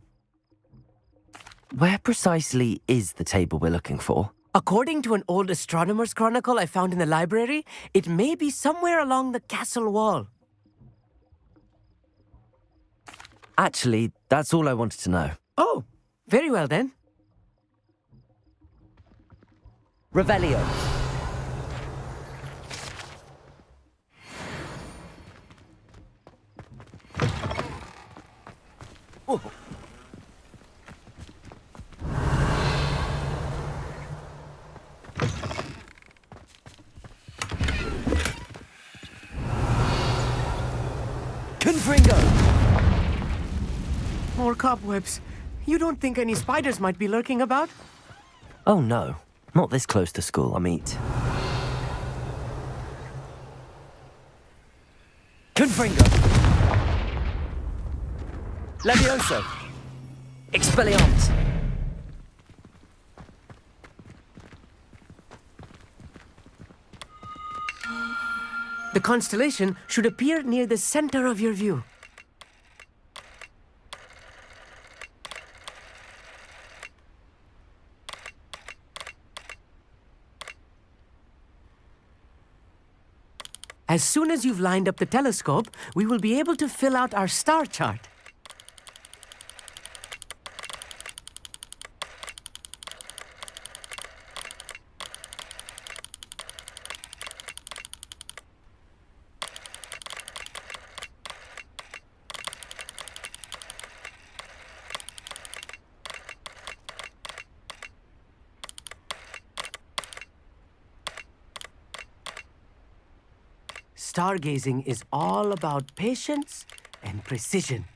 Where precisely is the table we're looking for? According to an old astronomer's chronicle I found in the library, it may be somewhere along the castle wall. Actually, that's all I wanted to know. Oh, very well then. Revelio. Oh. Confringo! More cobwebs. You don't think any spiders might be lurking about? Oh no, not this close to school, Amit. Confringo! Levioso! Expelliarmus! The constellation should appear near the center of your view. As soon as you've lined up the telescope, we will be able to fill out our star chart. Stargazing is all about patience and precision.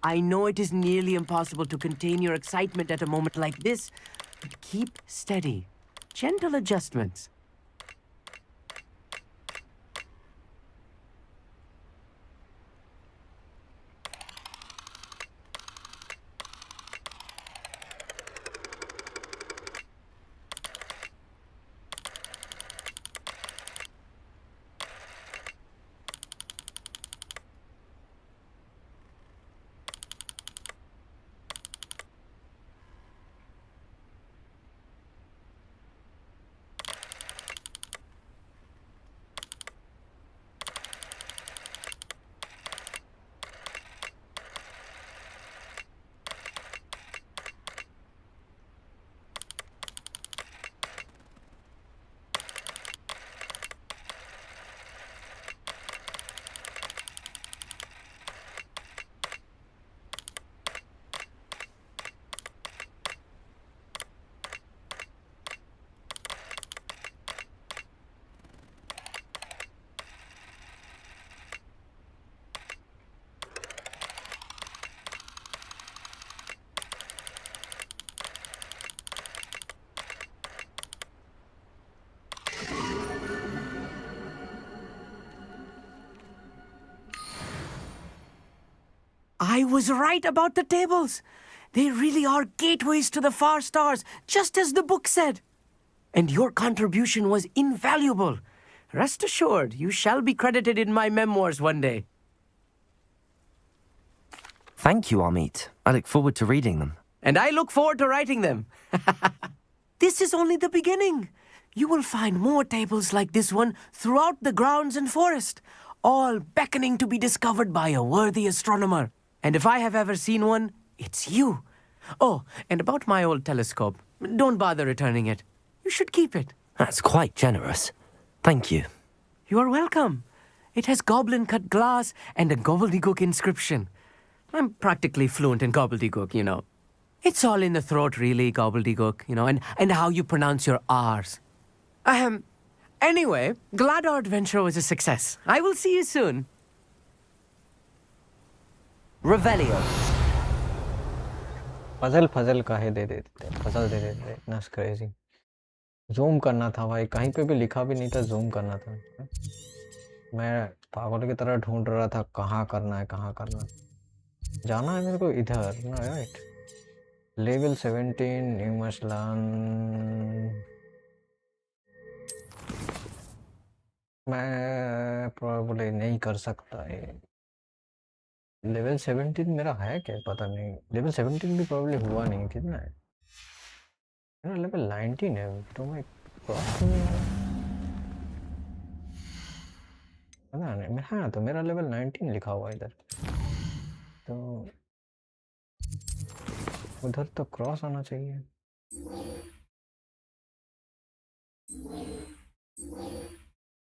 I know it is nearly impossible to contain your excitement at a moment like this, but keep steady. Gentle adjustments. I was right about the tables. They really are gateways to the far stars, just as the book said. And your contribution was invaluable. Rest assured, you shall be credited in my memoirs one day. Thank you, Amit. I look forward to reading them. And I look forward to writing them. This is only the beginning. You will find more tables like this one throughout the grounds and forest, all beckoning to be discovered by a worthy astronomer. And if I have ever seen one, it's you. Oh, and about my old telescope, don't bother returning it. You should keep it. That's quite generous. Thank you. You are welcome. It has goblin-cut glass and a gobbledygook inscription. I'm practically fluent in gobbledygook, you know. It's all in the throat, really, gobbledygook, you know, and how you pronounce your R's. Anyway, glad our adventure was a success. I will see you soon. Revelio. Puzzle काहे दे देते puzzle दे देते इतना crazy zoom करना था भाई कहीं पे भी लिखा भी नहीं था जूम करना था मैं पागल की तरह ढूंढ रहा था कहाँ करना है जाना है मेरे को इधर right level 17 you must learn मैं प्रोबेबली नहीं कर सकता है लेवल 17 मेरा है क्या पता नहीं लेवल 17 भी प्रोबेबली हुआ नहीं कितना है मेरा लेवल 19 है तो मैं क्रॉस पता नहीं हाँ तो मेरा लेवल 19 लिखा हुआ इधर तो उधर तो क्रॉस आना चाहिए।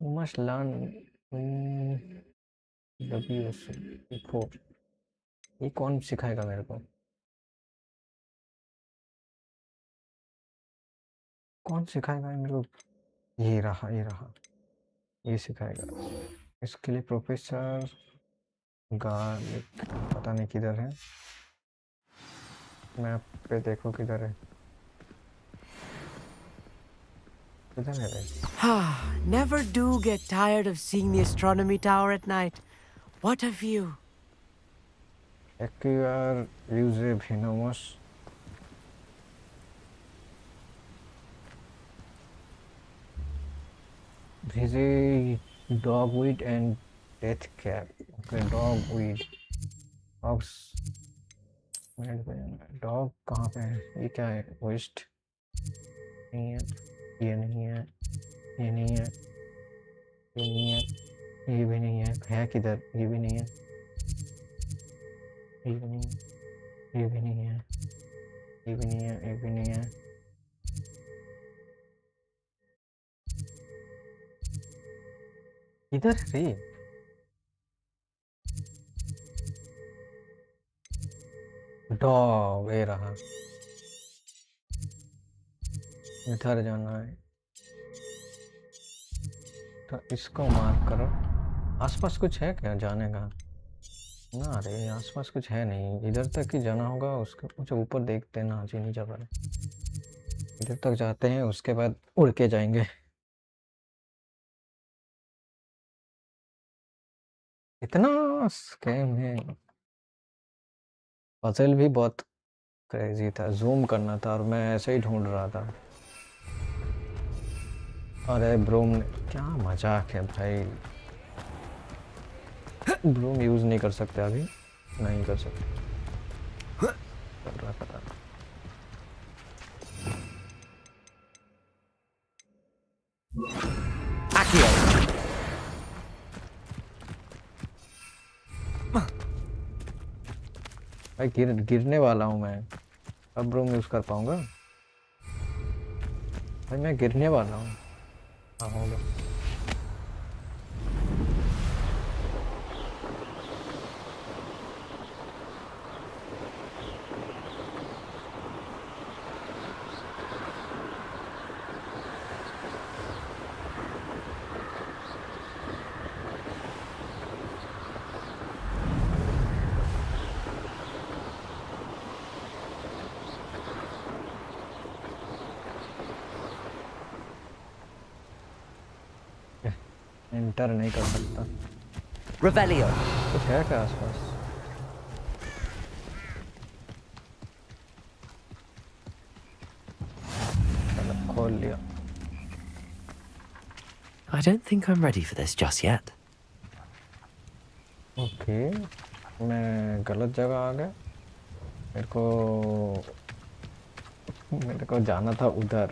Must learn WS4। ये कौन सिखाएगा मेरे को? कौन सिखाएगा मेरे को? ये रहा, ये सिखाएगा। इसके लिए प्रोफेसर गार्लिक पता नहीं किधर है। मैप पे देखो किधर है। किधर है भाई? Never do get tired of seeing the astronomy tower at night. What a view. Acquire use venomous. Visit dogweed and death cap. Okay, dogweed. Dogs. Dog कहाँ पे है? ये क्या है? वेस्ट नहीं है, ये नहीं है, ये नहीं है, ये नहीं है, ये भी नहीं है किधर? ये भी नहीं है, ये भी नहीं है, ये भी नहीं है, ये भी नहीं है, ये भी नहीं है। इधर रे डॉग, ये रहा। इधर जाना है तो इसको मार्क करो। आसपास कुछ है क्या जाने का? ना रे, आसपास कुछ है नहीं। इधर तक ही जाना होगा। उसके कुछ ऊपर देखते हैं ना जी, नहीं जा पा रहे। इधर तक जाते हैं, उसके बाद उड़ के जाएंगे। इतना स्कैम है। पजल भी बहुत क्रेजी था, जूम करना था और मैं ऐसे ही ढूंढ रहा था। अरे ब्रूम, क्या मजाक है भाई। ब्रूम यूज नहीं कर सकते अभी, नहीं कर सकते। कर रहा पता भाई। गिरने वाला हूँ मैं, अब ब्रूम यूज कर पाऊंगा भाई? मैं गिरने वाला हूँ। हाँ होगा। एंटर नहीं कर सकता। Revelio. कुछ है क्या आसपास? चलो खोल लिया। I don't think I'm ready for this just yet. Okay, मैं गलत जगह आ गया। मेरे को जाना था उधर।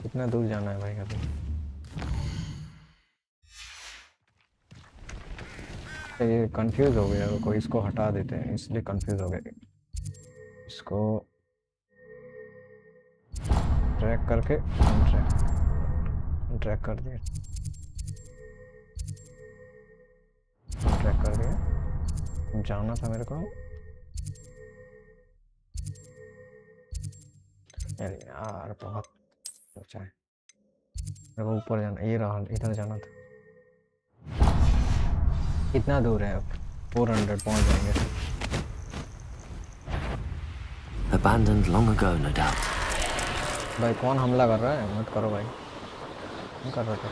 कितना दूर जाना है भाई अभी? ये कंफ्यूज हो गया, कोई इसको हटा देते हैं, इसलिए कंफ्यूज हो गए। इसको ट्रैक करके ट्रैक कर दिया, ट्रैक कर दिया। जाना था मेरे को। अरे यार बहुत ऊंचा है, मेरे को ऊपर जाना। ये रहा, इधर जाना था। कितना दूर है? 400 पहुंच जाएंगे। Abandoned long ago, no doubt. भाई कौन हमला कर रहा है? मत करो भाई, नहीं कर रहा था।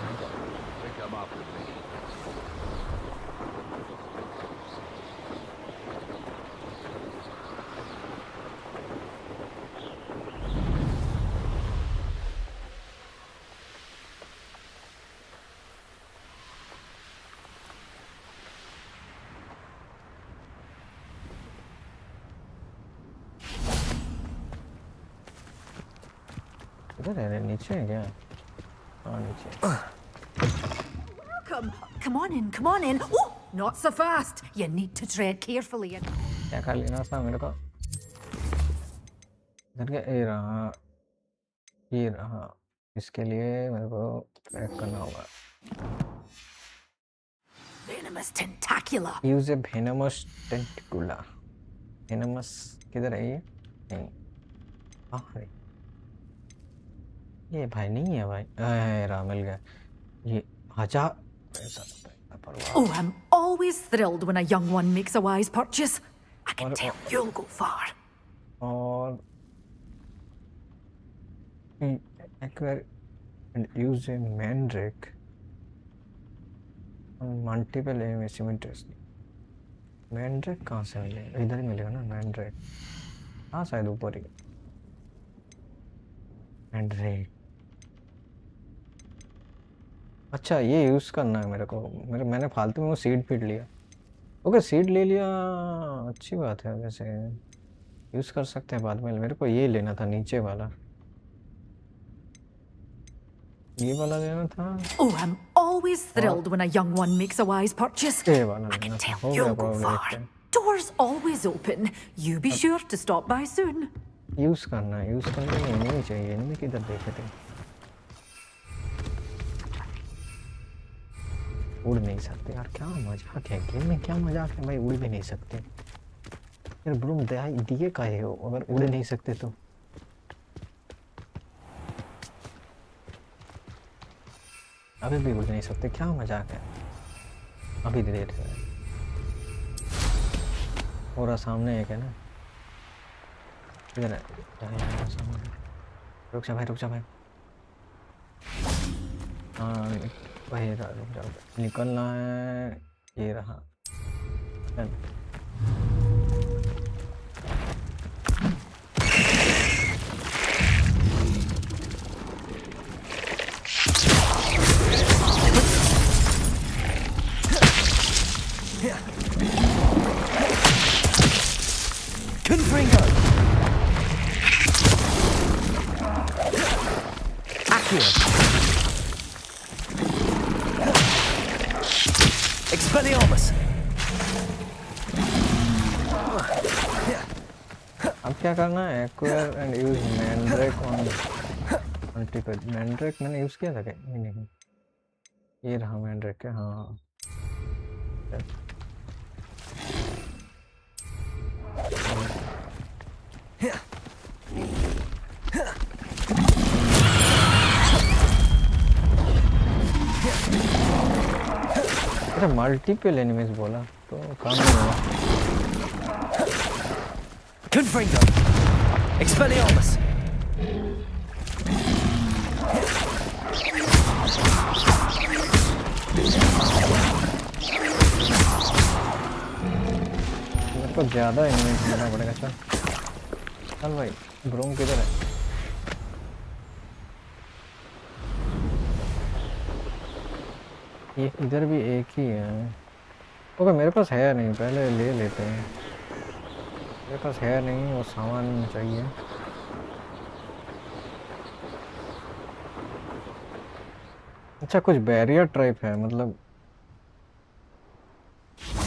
इधर है, नीचे है क्या? हाँ नीचे। Come on in, come on in. Oh, not so fast. You need to tread carefully. क्या कर लेना था मेरे को? इधर क्या ये रहा, ये रहा। इसके लिए मेरे को पैक करना होगा। Venomous tentacula. यूज ए वेनमस टेंटिकुला। वेनमस किधर है ये? नहीं, हाँ ये भाई नहीं है भाई। रहा मिल गया ये। हजार पैसा परवाह। Oh, I'm always thrilled when a young one makes a wise purchase. I can tell you'll go far. और acquire and use a mandrake on multiple aim simultaneously. Mandrake कहाँ से मिलेगा? इधर ही मिलेगा ना मैंड्रेक। हाँ शायद ऊपर ही मैंड्रेक। अच्छा ये यूज़ करना है मेरे को। मैंने फालतू में वो सीड फीड लिया। ओके सीड ले लिया, अच्छी बात है। वैसे यूज़ कर सकते हैं बाद में। मेरे को ये लेना था नीचे वाला, ये वाला लेना था। Oh, I'm always thrilled when a young one makes a wise purchase. ये वाला I लेना can था। tell हो गया you'll go प्रॉब्लम far. देखते हैं। Doors always open. You be sure to stop by soon. Use करना है, यूज़ करने में नहीं चाहिए। इनमें किधर देखे थे? उड़ नहीं सकते यार, क्या मजाक है गेम में। क्या मजाक है भाई, उड़ भी नहीं सकते यार। ब्रूम दिए काहे हो अगर उड़ नहीं सकते तो? अभी भी उड़ नहीं सकते, क्या मजाक है। अभी दे देते हैं। और सामने एक है ना, इधर है सामने। रुक जा भाई, रुक जा भाई। हाँ भाई रुक जा, निकलना है। ये रहा चल। Confringo! Accurate! Expelliarmus! अब क्या करना है? Acquire and use Mandrake on multiple. Mandrake मैंने यूज किया था क्या? नहीं, ये रहा मैंड्रेक है। हाँ अरे मल्टीपल एनिमीज बोला तो काम नहीं हुआ। Confringo! Expelliarmus! मेरे को ज़्यादा एनिमीज लेना पड़ेगा। चल चल भाई, ब्रूम किधर है? ये इधर भी एक ही है। ओके मेरे पास है नहीं, पहले ले लेते हैं। मेरे पास है नहीं, वो सामान चाहिए। अच्छा कुछ बैरियर टाइप है, मतलब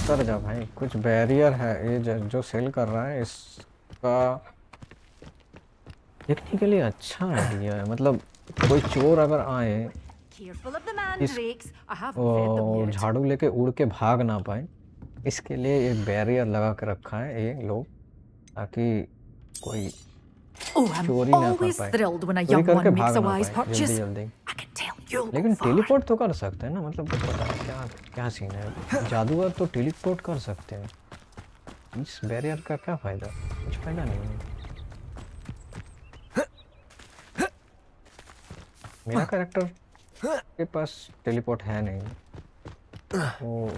कर जा भाई। कुछ बैरियर है ये जो सेल कर रहा है। इसका देखने के लिए अच्छा आइडिया है। मतलब कोई चोर अगर आए और झाड़ू लेके उड़ के भाग ना पाए, इसके लिए एक बैरियर लगा के रखा है ये लोग, ताकि कोई चोरी ना कर पाए, चोरी करके भाग ना पाए जल्दी जल्दी। लेकिन टेलीपोर्ट तो कर सकते हैं ना, मतलब पता है क्या क्या सीन है। जादूगर तो टेलीपोर्ट कर सकते हैं। इस बैरियर का क्या फायदा? कुछ फायदा नहीं है। मेरा कैरेक्टर के पास टेलीपोर्ट है नहीं, वो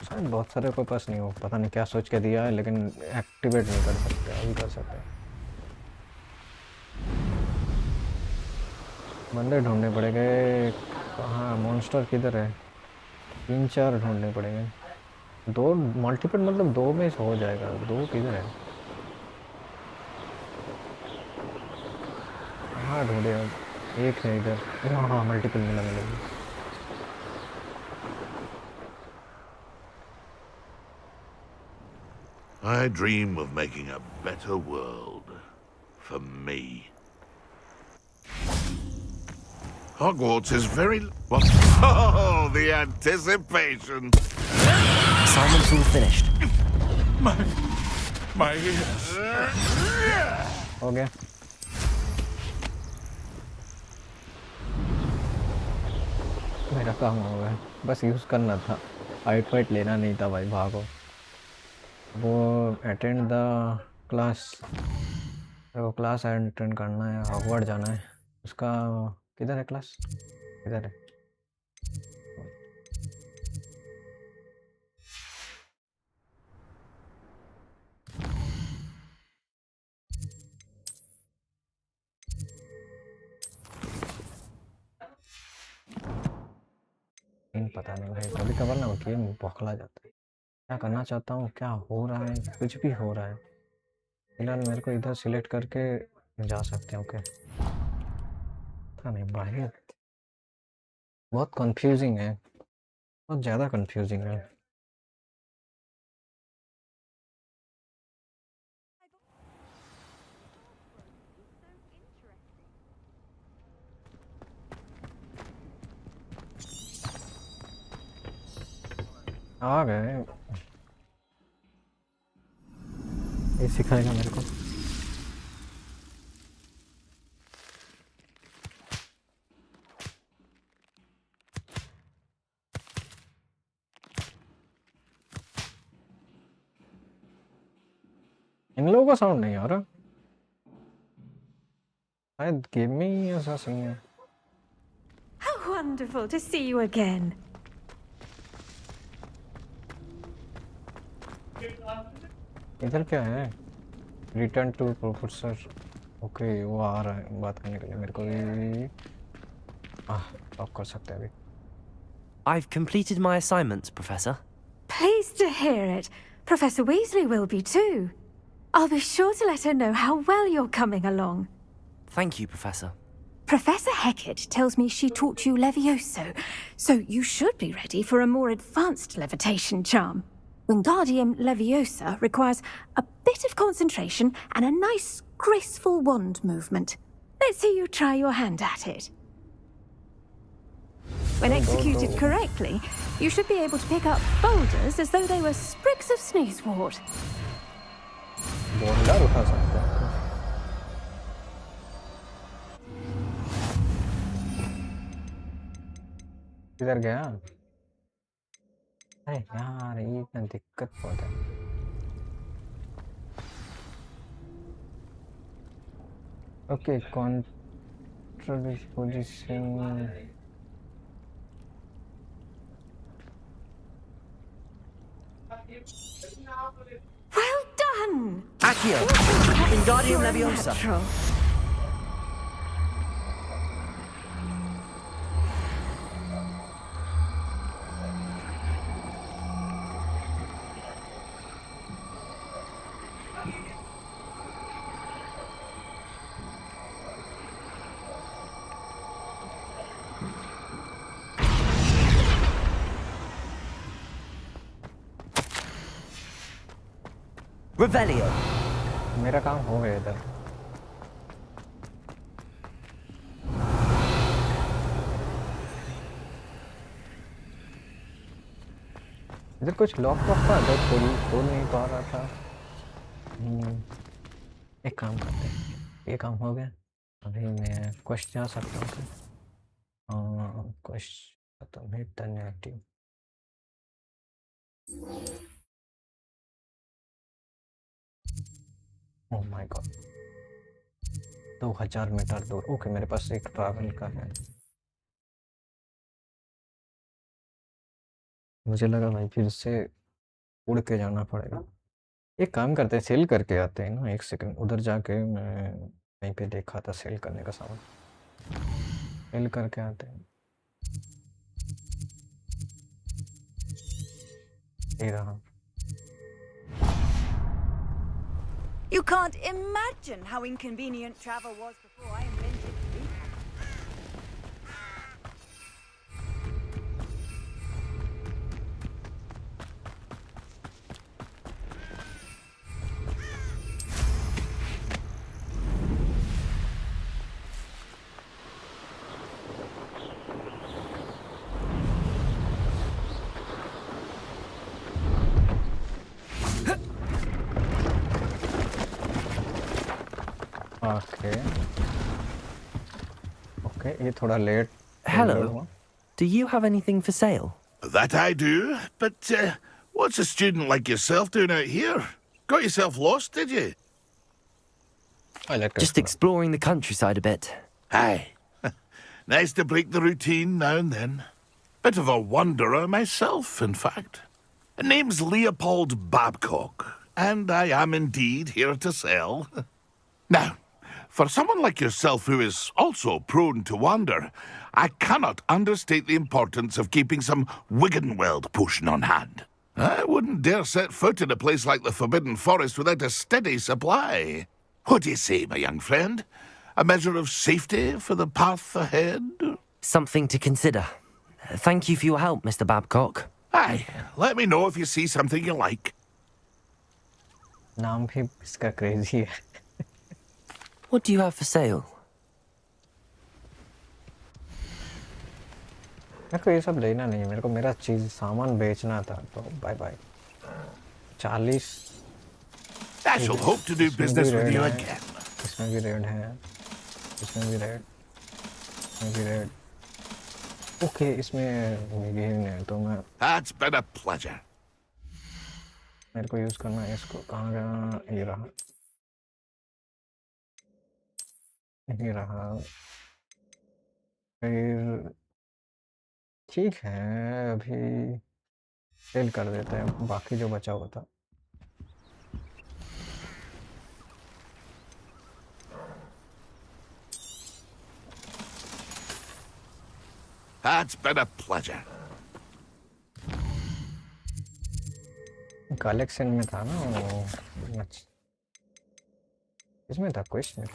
शायद बहुत सारे के पास नहीं हो। पता नहीं क्या सोच के दिया है, लेकिन एक्टिवेट नहीं कर सकते। अभी कर सकते हैं। बंदे ढूंढने पड़ेंगे। कहाँ मॉन्स्टर किधर है? 3-4 ढूंढने पड़ेंगे। 2 मल्टीपल मतलब 2 में हो जाएगा। 2 किधर है? हाँ ढूंढे, एक है इधर। हाँ हाँ मल्टीपल मिलेगी। I dream of making a better world for me. Hogwarts is very... What? Oh, the anticipation! Assignment's all finished. My ears. हो गया। मेरा काम हो गया, बस यूज़ करना था, फाइट लेना नहीं था भाई, भागो। वो अटेंड द क्लास, वो क्लास अटेंड करना है, हॉगवर्ड जाना है। उसका किधर है क्लास? किधर है? पता नहीं भाई, कभी कभार ना गेम बौखला जाता है। क्या करना चाहता हूँ, क्या हो रहा है, कुछ भी हो रहा है। फिलहाल मेरे को इधर सिलेक्ट करके जा सकते हैं। ओके, पता नहीं भाई, बहुत कंफ्यूजिंग है, बहुत ज़्यादा कंफ्यूजिंग है। आ गए, ये सिखाएगा मेरे को। इन लोगों का साउंड नहीं आ रहा, शायद गेम में ही ऐसा सीन है। How wonderful to see you again. इधर क्या है? Return to professor. ओके, वो आ रहा है बात करने के लिए मेरे को भी। टॉक कर सकते हैं अभी। I've completed my assignments, Professor. Pleased to hear it. Professor Weasley will be too. I'll be sure to let her know how well you're coming along. Thank you, Professor. Professor Hecat tells me she taught you Levioso, so you should be ready for a more advanced levitation charm. Wingardium Leviosa requires a bit of concentration and a nice, graceful wand movement. Let's see you try your hand at it. When executed correctly, you should be able to pick up boulders as though they were sprigs of sneezewort. Boulder उठा सकते हैं। किधर गया? अरे यार, ये इतना दिक्कत बहुत है। Okay, control position. Well done! Accio! Wingardium Leviosa! Natural. Revelio! मेरा काम हो गया इधर। इधर कुछ लॉक था, इधर खोल नहीं पा रहा था। एक काम करते हैं, ये काम हो गया, अभी मैं क्वेश्चन जा सकता हूँ। क्वेश्चन तो hit the negative. Oh my god, 2000 meter दूर। ओके, मेरे पास एक ट्रैवल का है। मुझे लगा भाई फिर से उड़ के जाना पड़ेगा। एक काम करते हैं, सेल करके आते हैं ना। एक सेकंड, उधर जाके मैं कहीं पे देखा था सेल करने का सामान, सेल करके आते हैं। ये रहा। You can't imagine how inconvenient travel was before I invented it. Okay okay, ये थोड़ा लेट लोड हुआ। Hello. Do you have anything for sale? That I do, but what's a student like yourself doing out here? Got yourself lost, did you? Just exploring the countryside a bit. Aye. Nice to break the routine now and then. Bit of a wanderer myself, in fact. Name's Leopold Babcock, and I am indeed here to sell. Now, for someone like yourself who is also prone to wander, I cannot understate the importance of keeping some Wiggenweld potion on hand. I wouldn't dare set foot in a place like the Forbidden Forest without a steady supply. What do you say, my young friend? A measure of safety for the path ahead? Something to consider. Thank you for your help, Mr. Babcock. Aye, let me know if you see something you like. नाम भी इसका crazy है। What do you have for sale? मेरे को ये सब लेना नहीं है, मेरे को मेरा चीज सामान बेचना था, तो bye bye. 40 I shall hope to do business with you है, again. इसमें भी रेड है, इसमें भी रेड, इसमें भी रेड। ओके, इसमें गेम है तो मैं That's been a pleasure. मेरे को यूज करना है इसको। कहाँ गया? ये रहा, ये रहा। फिर ठीक है, अभी सेल कर देते हैं बाकी जो बचा हुआ था। That's been a pleasure. Collection में था ना वो, इसमें था क्वेश्चन,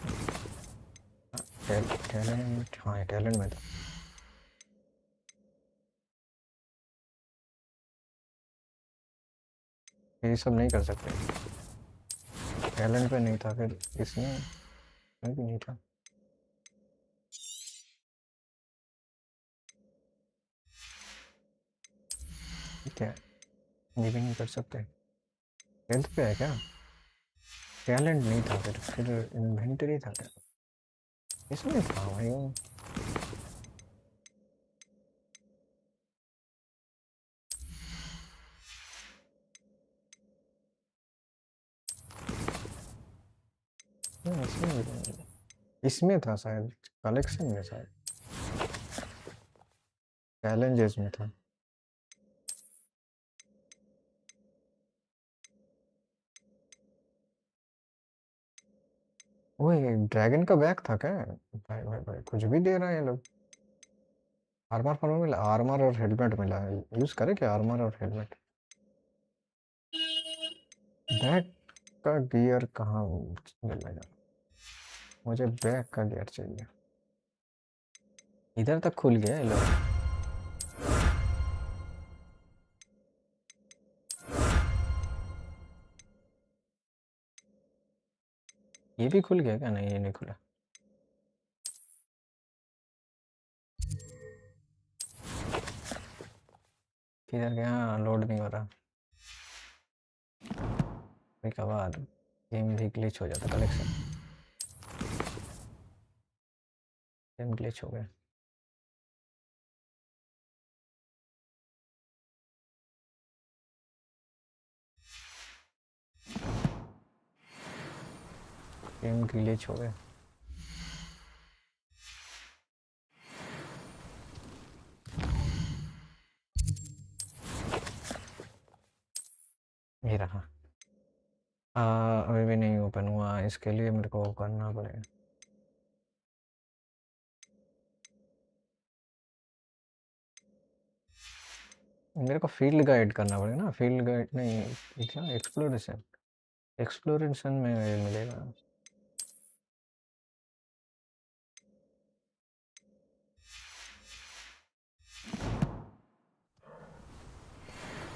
टैलेंट, हाँ टैलेंट में था। ये सब नहीं कर सकते, टैलेंट पे नहीं था, फिर इसमें भी नहीं था। ठीक है, ये भी नहीं कर सकते। हेल्थ पे है क्या? टैलेंट नहीं था, फिर इन्वेंटरी था क्या? इसमें था भाई। इसमें था शायद, कलेक्शन में शायद, चैलेंजेस में था। ओए, ड्रैगन का बैग था क्या? भाई भाई भाई, कुछ भी दे रहे हैं ये लोग। आर्मर फार्मर मिला, आर्मर और हेलमेट मिला है। यूज करे क्या आर्मर और हेलमेट? बैग का गियर कहाँ मिलेगा? मुझे बैग का गियर चाहिए। इधर तक खुल गया ये लोग। ये भी खुल गया क्या? नहीं, ये नहीं खुला। किधर गया? लोड नहीं हो रहा। के बाद गेम भी ग्लिच हो जाता। कलेक्शन गेम ग्लिच हो गया। गेम ग्लिच हो गया। ये रहा। अभी भी नहीं ओपन हुआ, इसके लिए मेरे को करना पड़ेगा। मेरे को फील्ड गाइड करना पड़ेगा ना। फील्ड गाइड नहीं, क्या एक्सप्लोरेशन, एक्सप्लोरेशन में मिलेगा।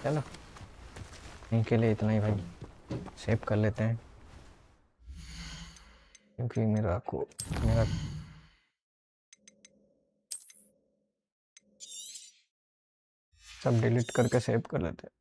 चलो इनके लिए इतना ही भाई, सेव कर लेते हैं क्योंकि मेरा सब डिलीट करके सेव कर लेते हैं।